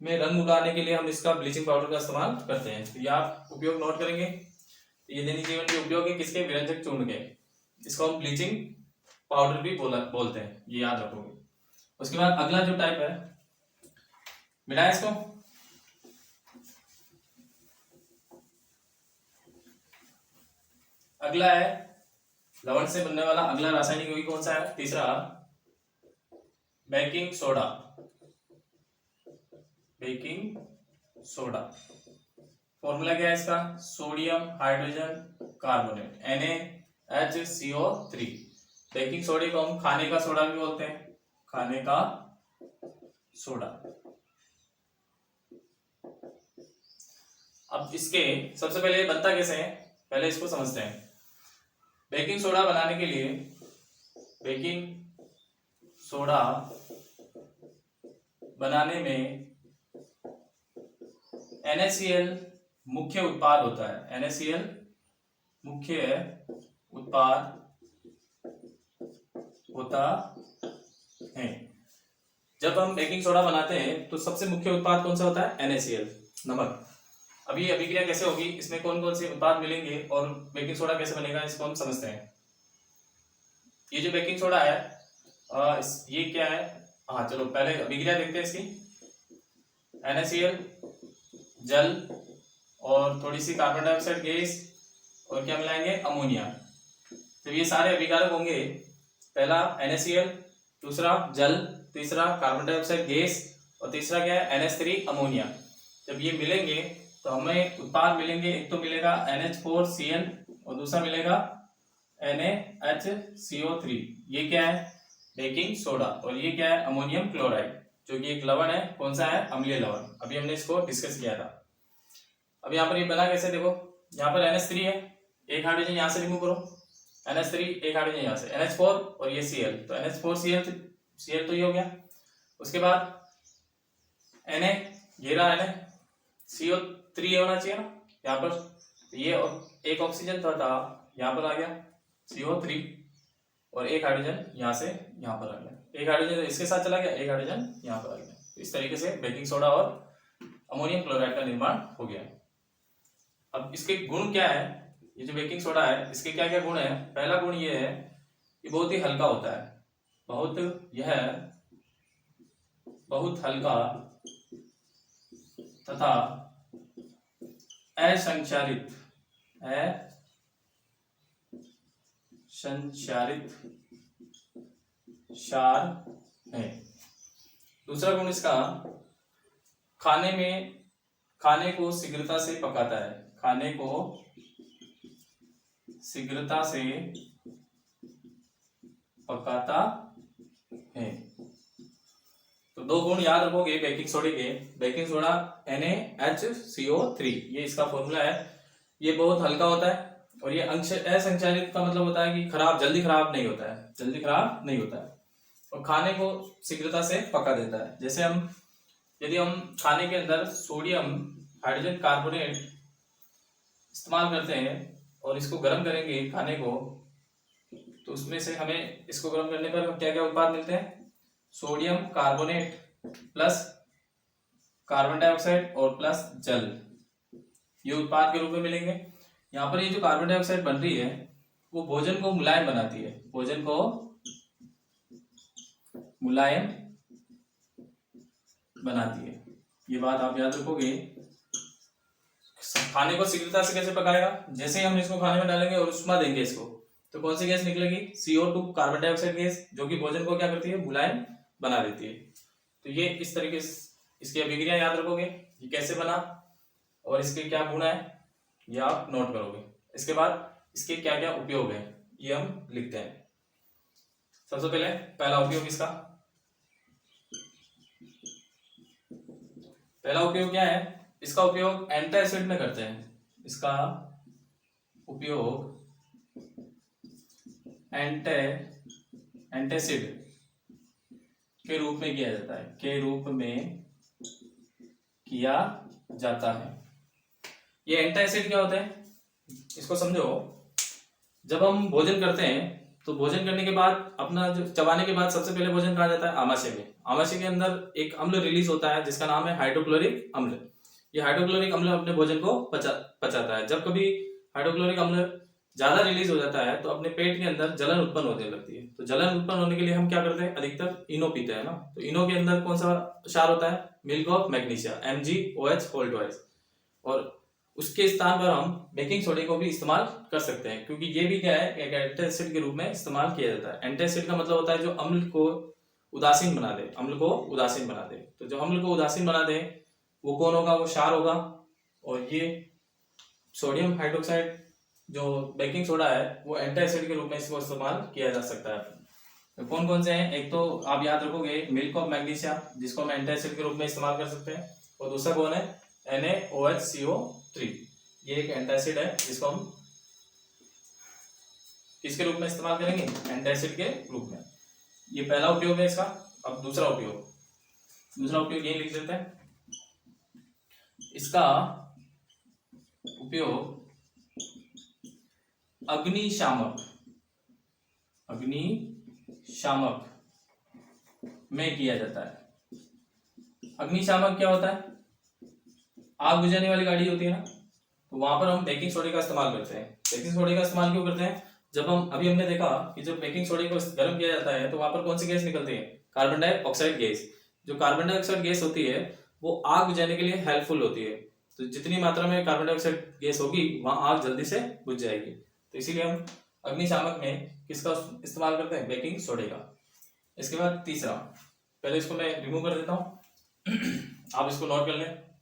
में रंग उड़ाने के लिए हम इसका ब्लीचिंग पाउडर का इस्तेमाल करते हैं। तो ये आप उपयोग नोट करेंगे। ये दैनिक जीवन के उपयोग है किसके, विरंजक चूर्ण के। इसको हम ब्लीचिंग पाउडर भी बोलते हैं, ये याद रखोगे। उसके बाद अगला जो टाइप है, मिटाएं इसको। अगला है लवण से बनने वाला अगला रासायनिक यौगिक कौन सा है, तीसरा, baking soda. Baking soda formula क्या है इसका, sodium hydrogen carbonate, NaHCO3। Baking सोडे को हम खाने का सोडा भी बोलते हैं, खाने का सोडा। अब इसके सबसे पहले ये बनता कैसे है, पहले इसको समझते हैं। बेकिंग सोडा बनाने के लिए, बेकिंग सोडा बनाने में NaCl मुख्य उत्पाद होता है। NaCl मुख्य उत्पाद होता है। जब हम बेकिंग सोडा बनाते हैं तो सबसे मुख्य उत्पाद कौन सा होता है, NaCl, नमक। अभी अभिक्रिया कैसे होगी, इसमें कौन कौन से उत्पाद मिलेंगे और बेकिंग सोडा कैसे बनेगा, इसको हम समझते हैं। ये जो बेकिंग सोडा है ये क्या है, हाँ चलो पहले अभिक्रिया देखते हैं इसकी। NaCl, जल और थोड़ी सी कार्बन डाइऑक्साइड गैस और क्या मिलाएंगे, अमोनिया। तो ये सारे अभिकारक होंगे, पहला NaCl, दूसरा जल, तीसरा कार्बन डाइऑक्साइड गैस और तीसरा क्या है, NH3 अमोनिया। जब ये मिलेंगे तो हमें उत्पाद मिलेंगे, एक तो मिलेगा NH4Cl और दूसरा मिलेगा NaHCO3। ये क्या है, बेकिंग सोडा। और ये क्या है, अमोनियम क्लोराइड, जो कि एक लवण है। कौन सा है, अम्लीय लवण। अभी हमने इसको डिस्कस किया था। अब यहाँ पर ये बना कैसे, देखो यहाँ पर NH3 है, एक हाइड्रोजन यहाँ से रिमूव करो, NH3 एक हाइड्रोजन यहाँ से, NH4 और ये Cl, तो NH4Cl तो ये हो गया। उसके बाद Na, ये रहा Na, CO3 होना चाहिए ना यहाँ पर, ये और एक ऑक्सीजन था यहाँ पर आ गया CO3 और एक हाइड्रोजन यहाँ से यहाँ पर आ गया, एक हाइड्रोजन इसके साथ चला गया, एक हाइड्रोजन यहाँ पर आ गया। तो इस तरीके से बेकिंग सोडा और अमोनियम क्लोराइड का निर्माण हो गया। अब इसके गुण क्या है, ये जो बेकिंग सोडा है इसके क्या क्या गुण है। पहला गुण ये है, ये बहुत ही हल्का होता है, बहुत हल्का तथा असंक्षारित क्षार है। दूसरा गुण इसका, खाने को शीघ्रता से पकाता है, खाने को शीघ्रता से पकाता है। तो 2 गुण याद रखोगे बेकिंग सोडे के। बेकिंग सोडा NaHCO3, ये इसका फॉर्मूला है। ये बहुत हल्का होता है और ये असंक्षारित का मतलब होता है कि जल्दी खराब नहीं होता है, और खाने को शीघ्रता से पका देता है। जैसे यदि हम खाने के अंदर सोडियम हाइड्रोजन कार्बोनेट इस्तेमाल करते हैं और इसको गर्म करेंगे खाने को, तो उसमें से हमें इसको गर्म करने पर क्या क्या उत्पाद मिलते हैं, sodium carbonate plus carbon dioxide और प्लस जल, ये उत्पाद के रूप में मिलेंगे। यहाँ पर ये जो कार्बन डाइऑक्साइड बन रही है वो भोजन को मुलायम बनाती है, भोजन को मुलायम बनाती है। ये बात आप याद रखोगे। खाने को शीघ्रता से कैसे पकाएगा, जैसे ही हम इसको खाने में डालेंगे और उष्मा देंगे इसको, तो कौन सी गैस निकलेगी, CO2 कार्बन डाइऑक्साइड गैस, जो कि भोजन को क्या करती है, मुलायम बना देती है। तो ये इस तरीके से इसकी अभिक्रिया याद रखोगे, ये कैसे बना और इसके क्या गुण है ये आप नोट करोगे। इसके बाद इसके क्या क्या उपयोग है ये हम लिखते हैं। सबसे पहले पहला उपयोग इसका, पहला उपयोग क्या है, इसका उपयोग एंटासिड में करते हैं। इसका उपयोग एंटे एंटासिड के रूप में किया जाता है, के रूप में किया जाता है। ये एंटासिड क्या होता है इसको समझो। जब हम भोजन करते हैं तो भोजन करने के बाद अपना जो चबाने के बाद सबसे पहले भोजन कहा जाता है आमाशय में। आमाशय के अंदर एक अम्ल रिलीज होता है जिसका नाम है हाइड्रोक्लोरिक अम्ल। ये हाइड्रोक्लोरिक अम्ल अपने भोजन को पचाता है। जब कभी हाइड्रोक्लोरिक अम्ल ज्यादा रिलीज हो जाता है तो अपने पेट के अंदर जलन उत्पन्न होने लगती है। तो जलन उत्पन्न होने के लिए हम क्या करते हैं, अधिकतर इनो पीते हैं ना। तो इनो के अंदर कौन सा क्षार होता है, मिल्क ऑफ मैग्नीशिया, MgOH। और उसके स्थान पर हम बेकिंग सोडा को भी इस्तेमाल कर सकते हैं, क्योंकि ये भी क्या है, एक एंटासिड के रूप में इस्तेमाल किया जाता है। एंटासिड का मतलब होता है जो अम्ल को उदासीन बना दे, अम्ल को उदासीन बना दे। तो जो अम्ल को उदासीन बना दे वो कौन होगा, वो क्षार होगा। और ये सोडियम हाइड्रोक्साइड जो बेकिंग सोडा है वो एंटासिड के रूप में इसको इस्तेमाल किया जा सकता है। तो कौन कौन से हैं, एक तो आप याद रखोगे मिल्क ऑफ मैग्नीशिया जिसको हम एंटासिड के रूप में इस्तेमाल कर सकते हैं। और दूसरा कौन है, NaOHCO3। ये एक एंटासिड है जिसको हम किसके रूप में इस्तेमाल करेंगे, एंटासिड के रूप में। ये पहला उपयोग है इसका। अब दूसरा उपयोग ये लिख देते हैं। इसका उपयोग अग्निशामक में किया जाता है। अग्निशामक क्या होता है, आग बुझाने वाली गाड़ी होती है ना, तो वहां पर हम बेकिंग सोडे का इस्तेमाल करते हैं। बेकिंग सोडे का इस्तेमाल क्यों करते हैं, जब अभी हमने देखा कि जब बेकिंग सोडे को गर्म किया जाता है तो वहां पर कौन सी गैस निकलती है, कार्बन डाइऑक्साइड गैस। जो कार्बन डाइऑक्साइड गैस होती है वो आग बुझाने के लिए हेल्पफुल होती है। तो जितनी मात्रा में कार्बन डाइऑक्साइड गैस होगी वहां आग जल्दी से बुझ जाएगी। तो इसीलिए हम अग्निशामक में किसका इस्तेमाल करते हैं, बेकिंग सोडे का। इसके बाद तीसरा, पहले इसको मैं रिमूव कर देता हूं आप इसको नोट कर लें।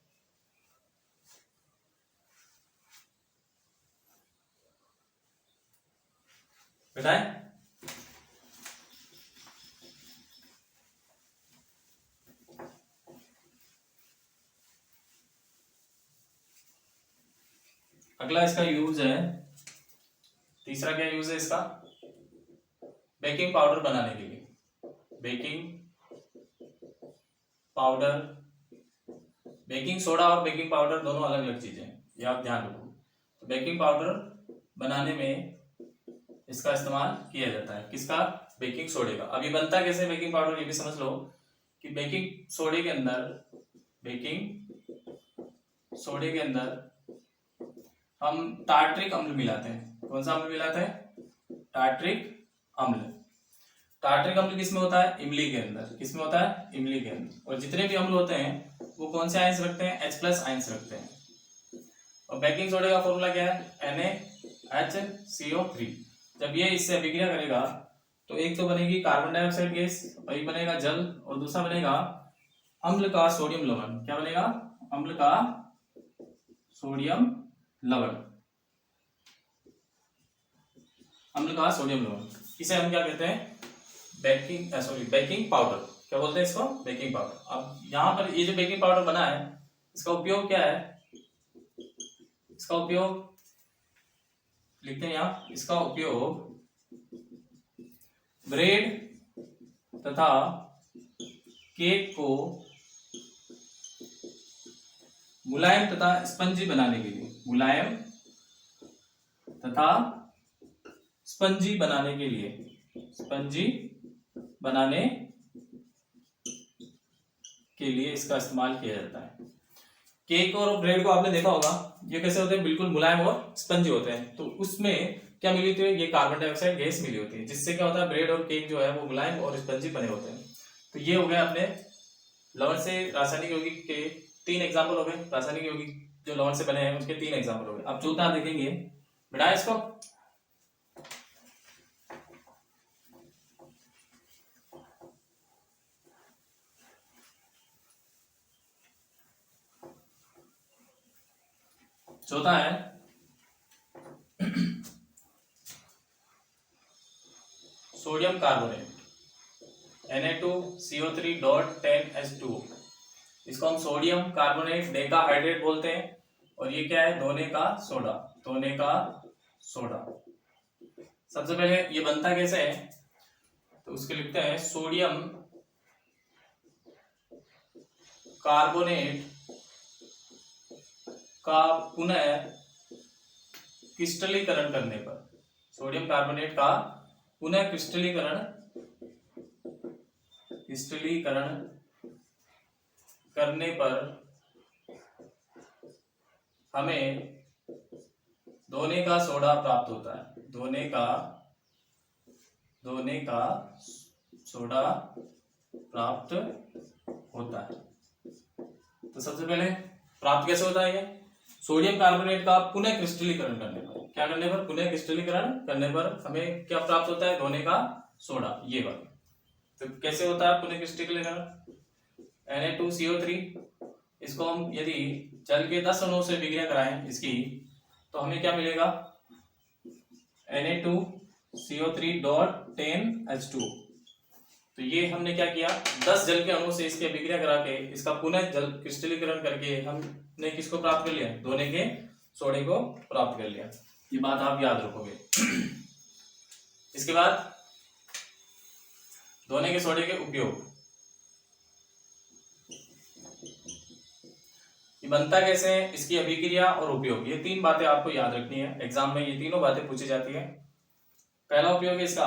बताएं, अगला इसका यूज है, तीसरा क्या यूज है इसका, बेकिंग पाउडर बनाने के लिए। बेकिंग पाउडर, बेकिंग सोडा और बेकिंग पाउडर दोनों अलग अलग चीजें हैं, ये आप ध्यान रखो। तो बेकिंग पाउडर बनाने में इसका इस्तेमाल किया जाता है, किसका, बेकिंग सोडे का। अभी बनता कैसे बेकिंग पाउडर ये भी समझ लो कि बेकिंग सोडे के अंदर हम टार्ट्रिक अम्ल मिलाते हैं। कौन सा अम्ल मिलाते हैं, टार्ट्रिक अम्ल। टार्ट्रिक अम्ल किसमें होता है, इमली के अंदर। किसमें होता है, इमली के अंदर। और जितने भी अम्ल होते हैं वो कौन से आयंस रखते हैं, H+ आयंस रखते हैं। और बेकिंग सोडे का फॉर्मूला क्या है, NaHCO3। जब ये इससे अभिक्रिया करेगा तो एक तो बनेगी कार्बन डाइऑक्साइड गैस और एक बनेगा जल, और दूसरा बनेगा अम्ल का सोडियम लवण। क्या बनेगा, अम्ल का सोडियम लवण, अम्ल का सोडियम लवण। इसे हम क्या कहते हैं, बेकिंग पाउडर। क्या बोलते हैं इसको, बेकिंग पाउडर। अब यहाँ पर ये जो बेकिंग पाउडर बना है इसका उपयोग क्या है, इसका उपयोग लिखते हैं यहाँ, इसका उपयोग ब्रेड तथा केक को मुलायम तथा स्पंजी बनाने के लिए, मुलायम तथा स्पंजी बनाने के लिए, स्पंजी बनाने के लिए इसका इस्तेमाल किया जाता है। केक और ब्रेड को आपने देखा होगा, ये कैसे होते हैं, बिल्कुल मुलायम और स्पंजी होते हैं। तो उसमें क्या मिली होती है, ये कार्बन डाइऑक्साइड गैस मिली होती है, जिससे क्या होता है, ब्रेड और केक जो है वो मुलायम और स्पंजी बने होते हैं। तो ये हो गया अपने लवण से रासायनिक यौगिक के 3 एग्जाम्पल हो गए। रासायनिक यौगिक जो लवण से बने हैं उसके 3 एग्जाम्पल हो गए। अब चौथा देखेंगे, बढ़ाए इसको। चौथा है सोडियम कार्बोनेट, Na2CO3.10H2O। इसको हम सोडियम कार्बोनेट डेकाहाइड्रेट बोलते हैं। और ये क्या है, धोने का सोडा, धोने का सोडा। सबसे पहले ये बनता कैसे है, तो उसके लिखते हैं सोडियम कार्बोनेट का पुनः क्रिस्टलीकरण करने पर, सोडियम कार्बोनेट का पुनः क्रिस्टलीकरण करने पर हमें धोने का सोडा प्राप्त होता है। धोने का सोडा प्राप्त होता है। तो सबसे पहले प्राप्त कैसे होता है ये, सोडियम कार्बोनेट का पुनः क्रिस्टलीकरण करने पर, क्या करने पर, पुनः क्रिस्टलीकरण करने पर हमें क्या प्राप्त होता है, धोने का सोडा, ये बात। तो कैसे होता है पुनः क्रिस्टलीकरण, Na2CO3, इसको हम यदि जल के 10 अणुओं से विक्रिया कराएं इसकी, तो हमें क्या मिलेगा, Na2CO3.10H2। तो ये हमने क्या किया, 10 जल के अणुओं से इसके अभिक्रिया करा के इसका पुनः जल क्रिस्टलीकरण करके हमने किसको प्राप्त कर लिया, धोने के सोडे को प्राप्त कर लिया। ये बात आप याद रखोगे। इसके बाद धोने के सोडे के उपयोग, ये बनता कैसे है, इसकी अभिक्रिया और उपयोग, ये 3 बातें आपको याद रखनी है। एग्जाम में ये तीनों बातें पूछी जाती है। पहला उपयोग है इसका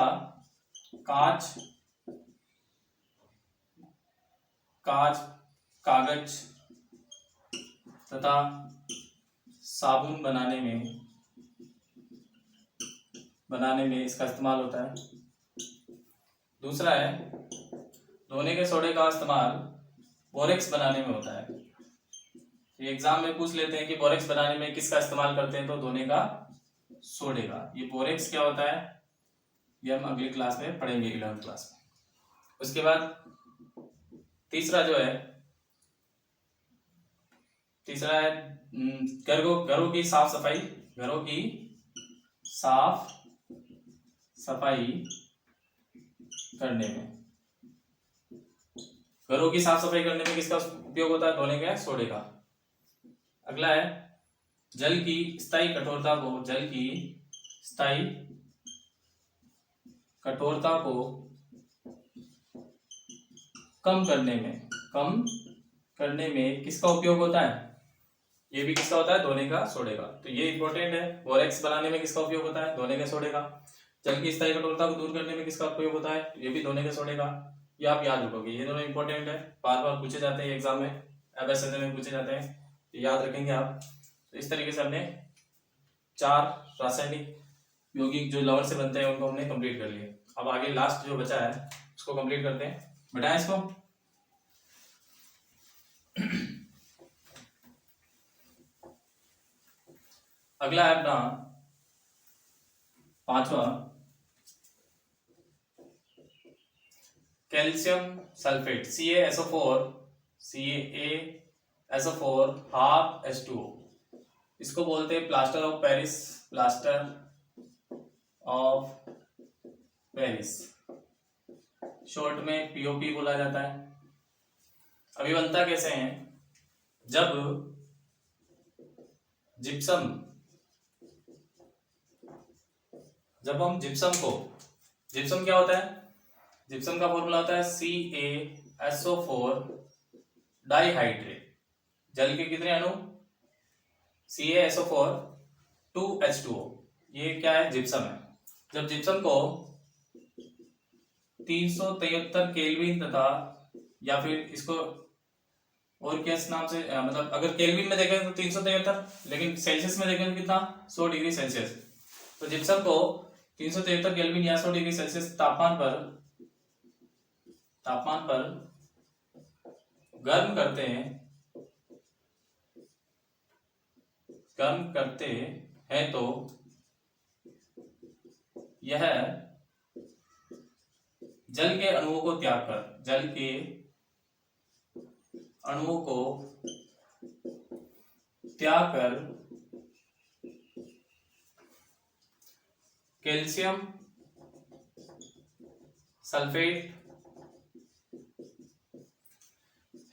कागज तथा साबुन बनाने में इसका इस्तेमाल होता है। दूसरा है धोने के सोडे का इस्तेमाल बोरेक्स बनाने में होता है। ये एग्जाम में पूछ लेते हैं कि बोरेक्स बनाने में किसका इस्तेमाल करते हैं, तो धोने का सोडे का। ये बोरेक्स क्या होता है, ये हम अगली क्लास में पढ़ेंगे, 11th क्लास में। उसके बाद तीसरा है घरों की साफ सफाई, करने में किसका उपयोग होता है, धोने के सोडे का। अगला है जल की स्थायी कठोरता को कम करने में किसका उपयोग होता है, ये भी किसका होता है, धोने का सोडे का। तो ये इंपॉर्टेंट है। बोरेक्स बनाने में किसका उपयोग होता है, धोने के सोडे का। जल की स्थायी कठोरता को दूर करने में किसका उपयोग होता है, ये भी धोने के सोडे का। ये आप याद रखोगे, ये दोनों इंपॉर्टेंट है, बार बार पूछे जाते हैं एग्जाम में, एबीसीडी में पूछे जाते हैं, याद रखेंगे आप। तो इस तरीके से हमने 4 रासायनिक यौगिक जो लवण से बनते हैं उनको हमने कंप्लीट कर लिए। अब आगे लास्ट जो बचा है उसको कंप्लीट करते हैं, मिटाएं इसको। अगला है अपना 5वां calcium sulphate, CaSO4 half H2O। इसको बोलते हैं प्लास्टर ऑफ पेरिस, शॉर्ट में POP बोला जाता है। अभी बनता कैसे है, जब हम जिप्सम क्या होता है, जिप्सम का फॉर्मूला होता है CaSO4 डाइहाइड्रेट। जल के कितने अणु, CaSO4 2H2O, ये क्या है, जिप्सम है। जब जिप्सम को 373 केल्विन तथा, या फिर इसको और किस नाम से, मतलब अगर केल्विन में देखें तो 373, लेकिन सेल्सियस में देखें तो कितना, 100 डिग्री सेल्सियस। तो जिप्सम को 373 केल्विन या 100 डिग्री सेल्सियस तापमान पर गर्म करते हैं तो यह जल के अणुओं को त्याग कर कैल्शियम सल्फेट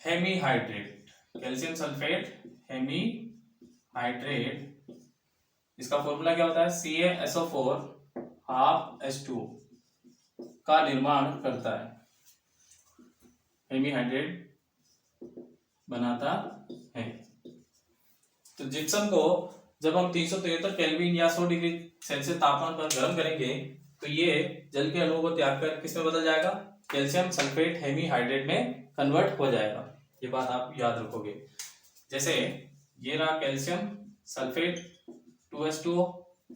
हेमीहाइड्रेट, इसका फॉर्मूला क्या होता है, CaSO4 H2O का निर्माण करता है, हेमीहाइड्रेट बनाता है। तो जिप्सम को जब हम 373 केल्विन या 100 डिग्री सेल्सियस तापमान पर गर्म करेंगे तो ये जल के अणुओं को त्याग कर किस में बदल जाएगा, कैल्शियम सल्फेट हेमीहाइड्रेट में कन्वर्ट हो जाएगा। ये बात आप याद रखोगे। जैसे ये रहा कैल्शियम सल्फेट 2H2O,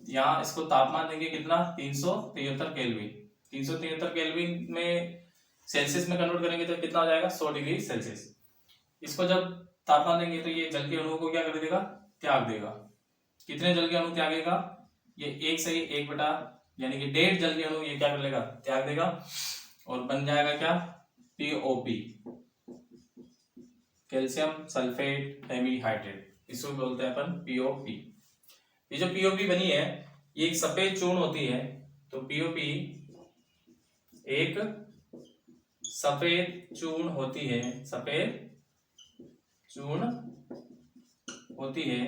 यहाँ इसको तापमान देंगे कितना, 373 केल्विन। 373 केल्विन में सेल्सियस में कन्वर्ट करेंगे तो कितना हो जाएगा, 100 डिग्री सेल्सियस। इसको जब तापमान देंगे तो ये जल के अणुओं को क्या कर देगा, त्याग देगा। कितने जल के अणु त्यागेगा, ये एक से ही 1 बटा यानी कि 1.5 जल के अणु ये क्या कर लेगा, त्याग देगा और बन जाएगा क्या, POP, कैल्शियम सल्फेट हेमीहाइड्रेट, इसको बोलते हैं अपन POP। ये जो POP बनी है ये एक सफेद चूर्ण होती है, तो POP एक सफेद चूर्ण होती है, सफेद चूर्ण होती है।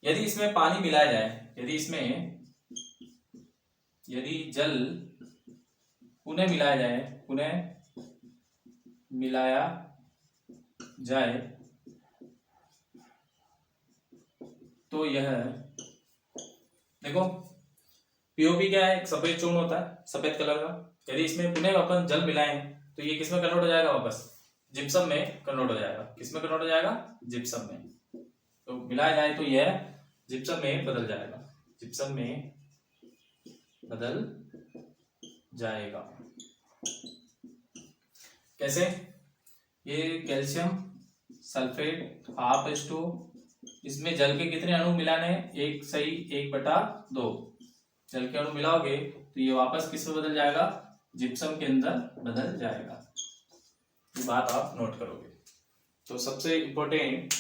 यदि इसमें पानी मिलाया जाए, यदि जल पुनः मिलाया जाए तो यह देखो POP क्या है, एक सफेद चूर्ण होता है सफेद कलर का। यदि इसमें पुनः अपन जल मिलाएं तो ये किसमें कन्वर्ट हो जाएगा, वापस जिप्सम में कन्वर्ट हो जाएगा। किसमें कन्वर्ट हो जाएगा, जिप्सम में। तो मिलाया जाए तो यह जिप्सम में बदल जाएगा, जिप्सम में बदल जाएगा। कैसे, ये कैल्शियम सल्फेट H2O, इसमें जल के कितने अणु मिलाने हैं, 1 सही 1/2 जल के अणु मिलाओगे तो ये वापस किस में बदल जाएगा, जिप्सम के अंदर बदल जाएगा। ये बात आप नोट करोगे। तो सबसे इम्पोर्टेंट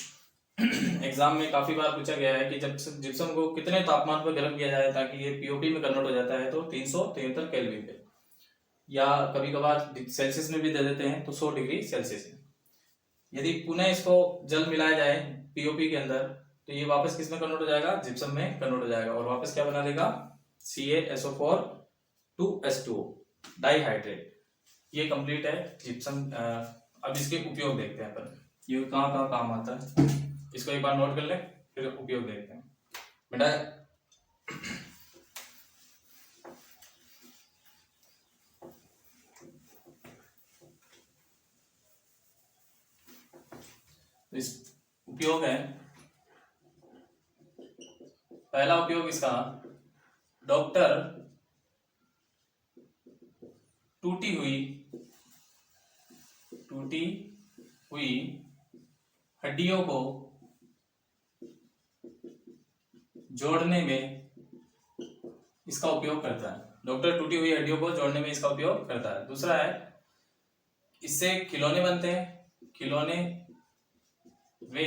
एग्जाम में काफी बार पूछा गया है कि जब जिप्सम को कितने तापमान पर गर्म किया जाए ताकि ये POP में कन्वर्ट हो जाता है, तो 373 केल्विन पे, या कभी कभार सेल्सियस में भी दे देते हैं तो 100 डिग्री सेल्सियस में। यदि पुनः इसको जल मिलाया जाए POP के अंदर तो ये वापस किस में कन्वर्ट हो जाएगा, जिप्सम में कन्वर्ट हो जाएगा और वापस क्या बना देगा, CaSO4 2H2O डाइहाइड्रेट। ये कंप्लीट है जिप्सम। अब इसके उपयोग देखते हैं अपन, ये कहाँ कहाँ काम आता है, इसको एक बार नोट कर ले फिर उपयोग देखते हैं बेटा। इस उपयोग है, पहला उपयोग इसका, डॉक्टर टूटी हुई हड्डियों को जोड़ने में इसका उपयोग करता है। डॉक्टर टूटी हुई हड्डियों को जोड़ने में इसका उपयोग करता है। दूसरा है, इससे खिलौने बनते हैं, खिलौने वे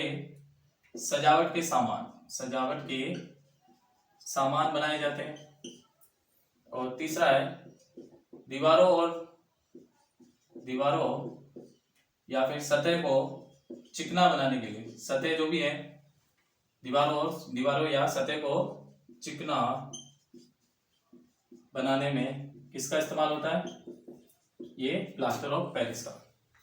सजावट के सामान बनाए जाते हैं। और तीसरा है, दीवारों या फिर सतह को चिकना बनाने के लिए, सतह जो भी है दीवारों या सतह को चिकना बनाने में किसका इस्तेमाल होता है, ये प्लास्टर ऑफ पेरिस का।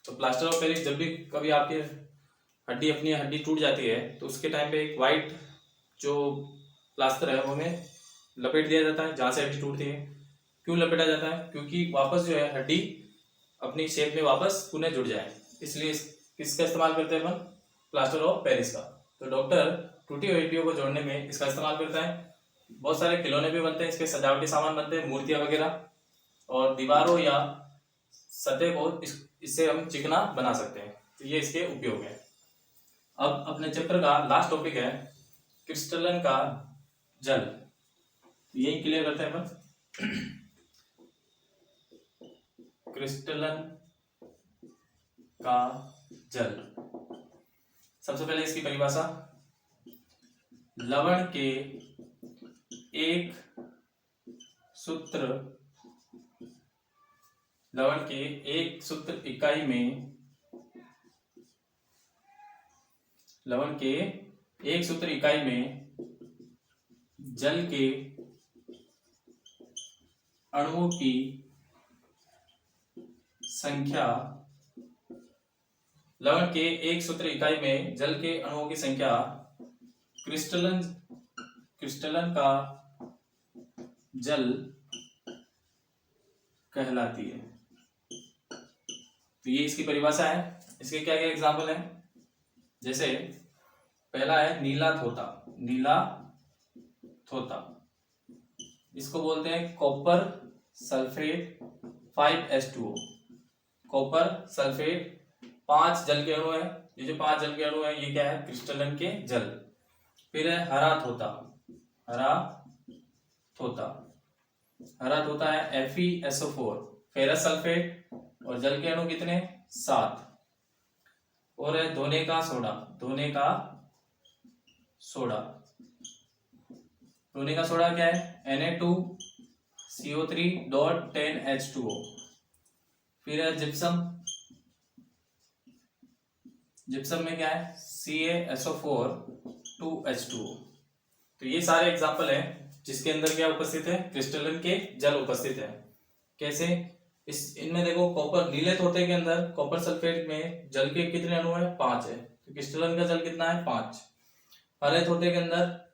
तो प्लास्टर ऑफ पेरिस जब भी कभी आपकी अपनी हड्डी टूट जाती है तो उसके टाइम पे एक वाइट जो प्लास्टर है वो में लपेट दिया जाता है जहां से हड्डी टूटती है। क्यों लपेटा जाता है, क्योंकि वापस जो है हड्डी अपनी शेप में वापस पुनः जुड़ जाए, इसलिए किसका इस्तेमाल करते हैं अपन, प्लास्टर ऑफ पेरिस का। तो डॉक्टर टूटी हुई हड्डियों को जोड़ने में इसका इस्तेमाल करता है। बहुत सारे खिलौने भी बनते हैं, इसके सजावटी सामान बनते हैं, मूर्तियां वगैरह, और दीवारों या सतह को इससे हम चिकना बना सकते हैं। तो ये इसके उपयोग है। अब अपने चैप्टर का लास्ट टॉपिक है क्रिस्टलन का जल, यही क्लियर करते हैं अपन। क्रिस्टलन का जल, सबसे पहले इसकी परिभाषा, लवण के एक सूत्र इकाई में जल के अणुओं की संख्या, लवण के एक सूत्र इकाई में जल के अणुओं की संख्या क्रिस्टलन का जल कहलाती है। तो ये इसकी परिभाषा है। इसके क्या क्या एग्जाम्पल है, जैसे पहला है नीला थोथा। नीला थोथा इसको बोलते हैं copper sulphate 5H2O। Copper sulphate 5 जल के अणु है। ये जो 5 जल के अणु है ये क्या है, क्रिस्टलन के जल। फिर है हरा थोथा। हरा थोथा, हरा थोथा है FeSO4, फेरस सल्फेट, और जल के अणु कितने, 7। और है धोने का सोडा। धोने का सोडा, धोने का सोडा क्या है, Na2CO3.10H2O। फिर है जिप्सम। जिप्सम में क्या है, CaSO4 2H2O। तो ये सारे एग्जाम्पल हैं जिसके अंदर क्या उपस्थित है, क्रिस्टलन के जल उपस्थित है। कैसे, इनमें देखो कॉपर, नीले थोथे के अंदर कॉपर सल्फेट में जल के कितने अणु है, 5 है, तो क्रिस्टलन का जल कितना है, 5। हरे थोथे के अंदर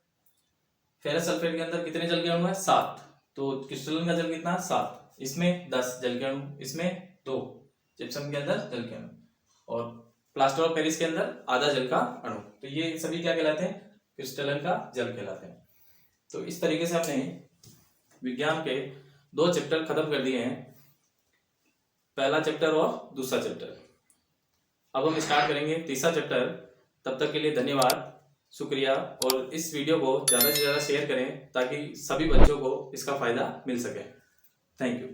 फेरस सल्फेट के अंदर कितने जल के अणु है, 7, तो क्रिस्टलन का जल कितना है, 7। इसमें 10 जल के अणु, इसमें 2, जिप्सम के अंदर जल के अणु, और प्लास्टर ऑफ पेरिस के अंदर आधा जल का अणु। तो ये सभी क्या कहलाते हैं, क्रिस्टलन का जल कहलाते हैं। तो इस तरीके से हमने विज्ञान के 2 चैप्टर खत्म कर दिए हैं, पहला चैप्टर और दूसरा चैप्टर। अब हम स्टार्ट करेंगे तीसरा चैप्टर। तब तक के लिए धन्यवाद, शुक्रिया, और इस वीडियो को ज़्यादा से ज़्यादा शेयर करें ताकि सभी बच्चों को इसका फायदा मिल सके। Thank you.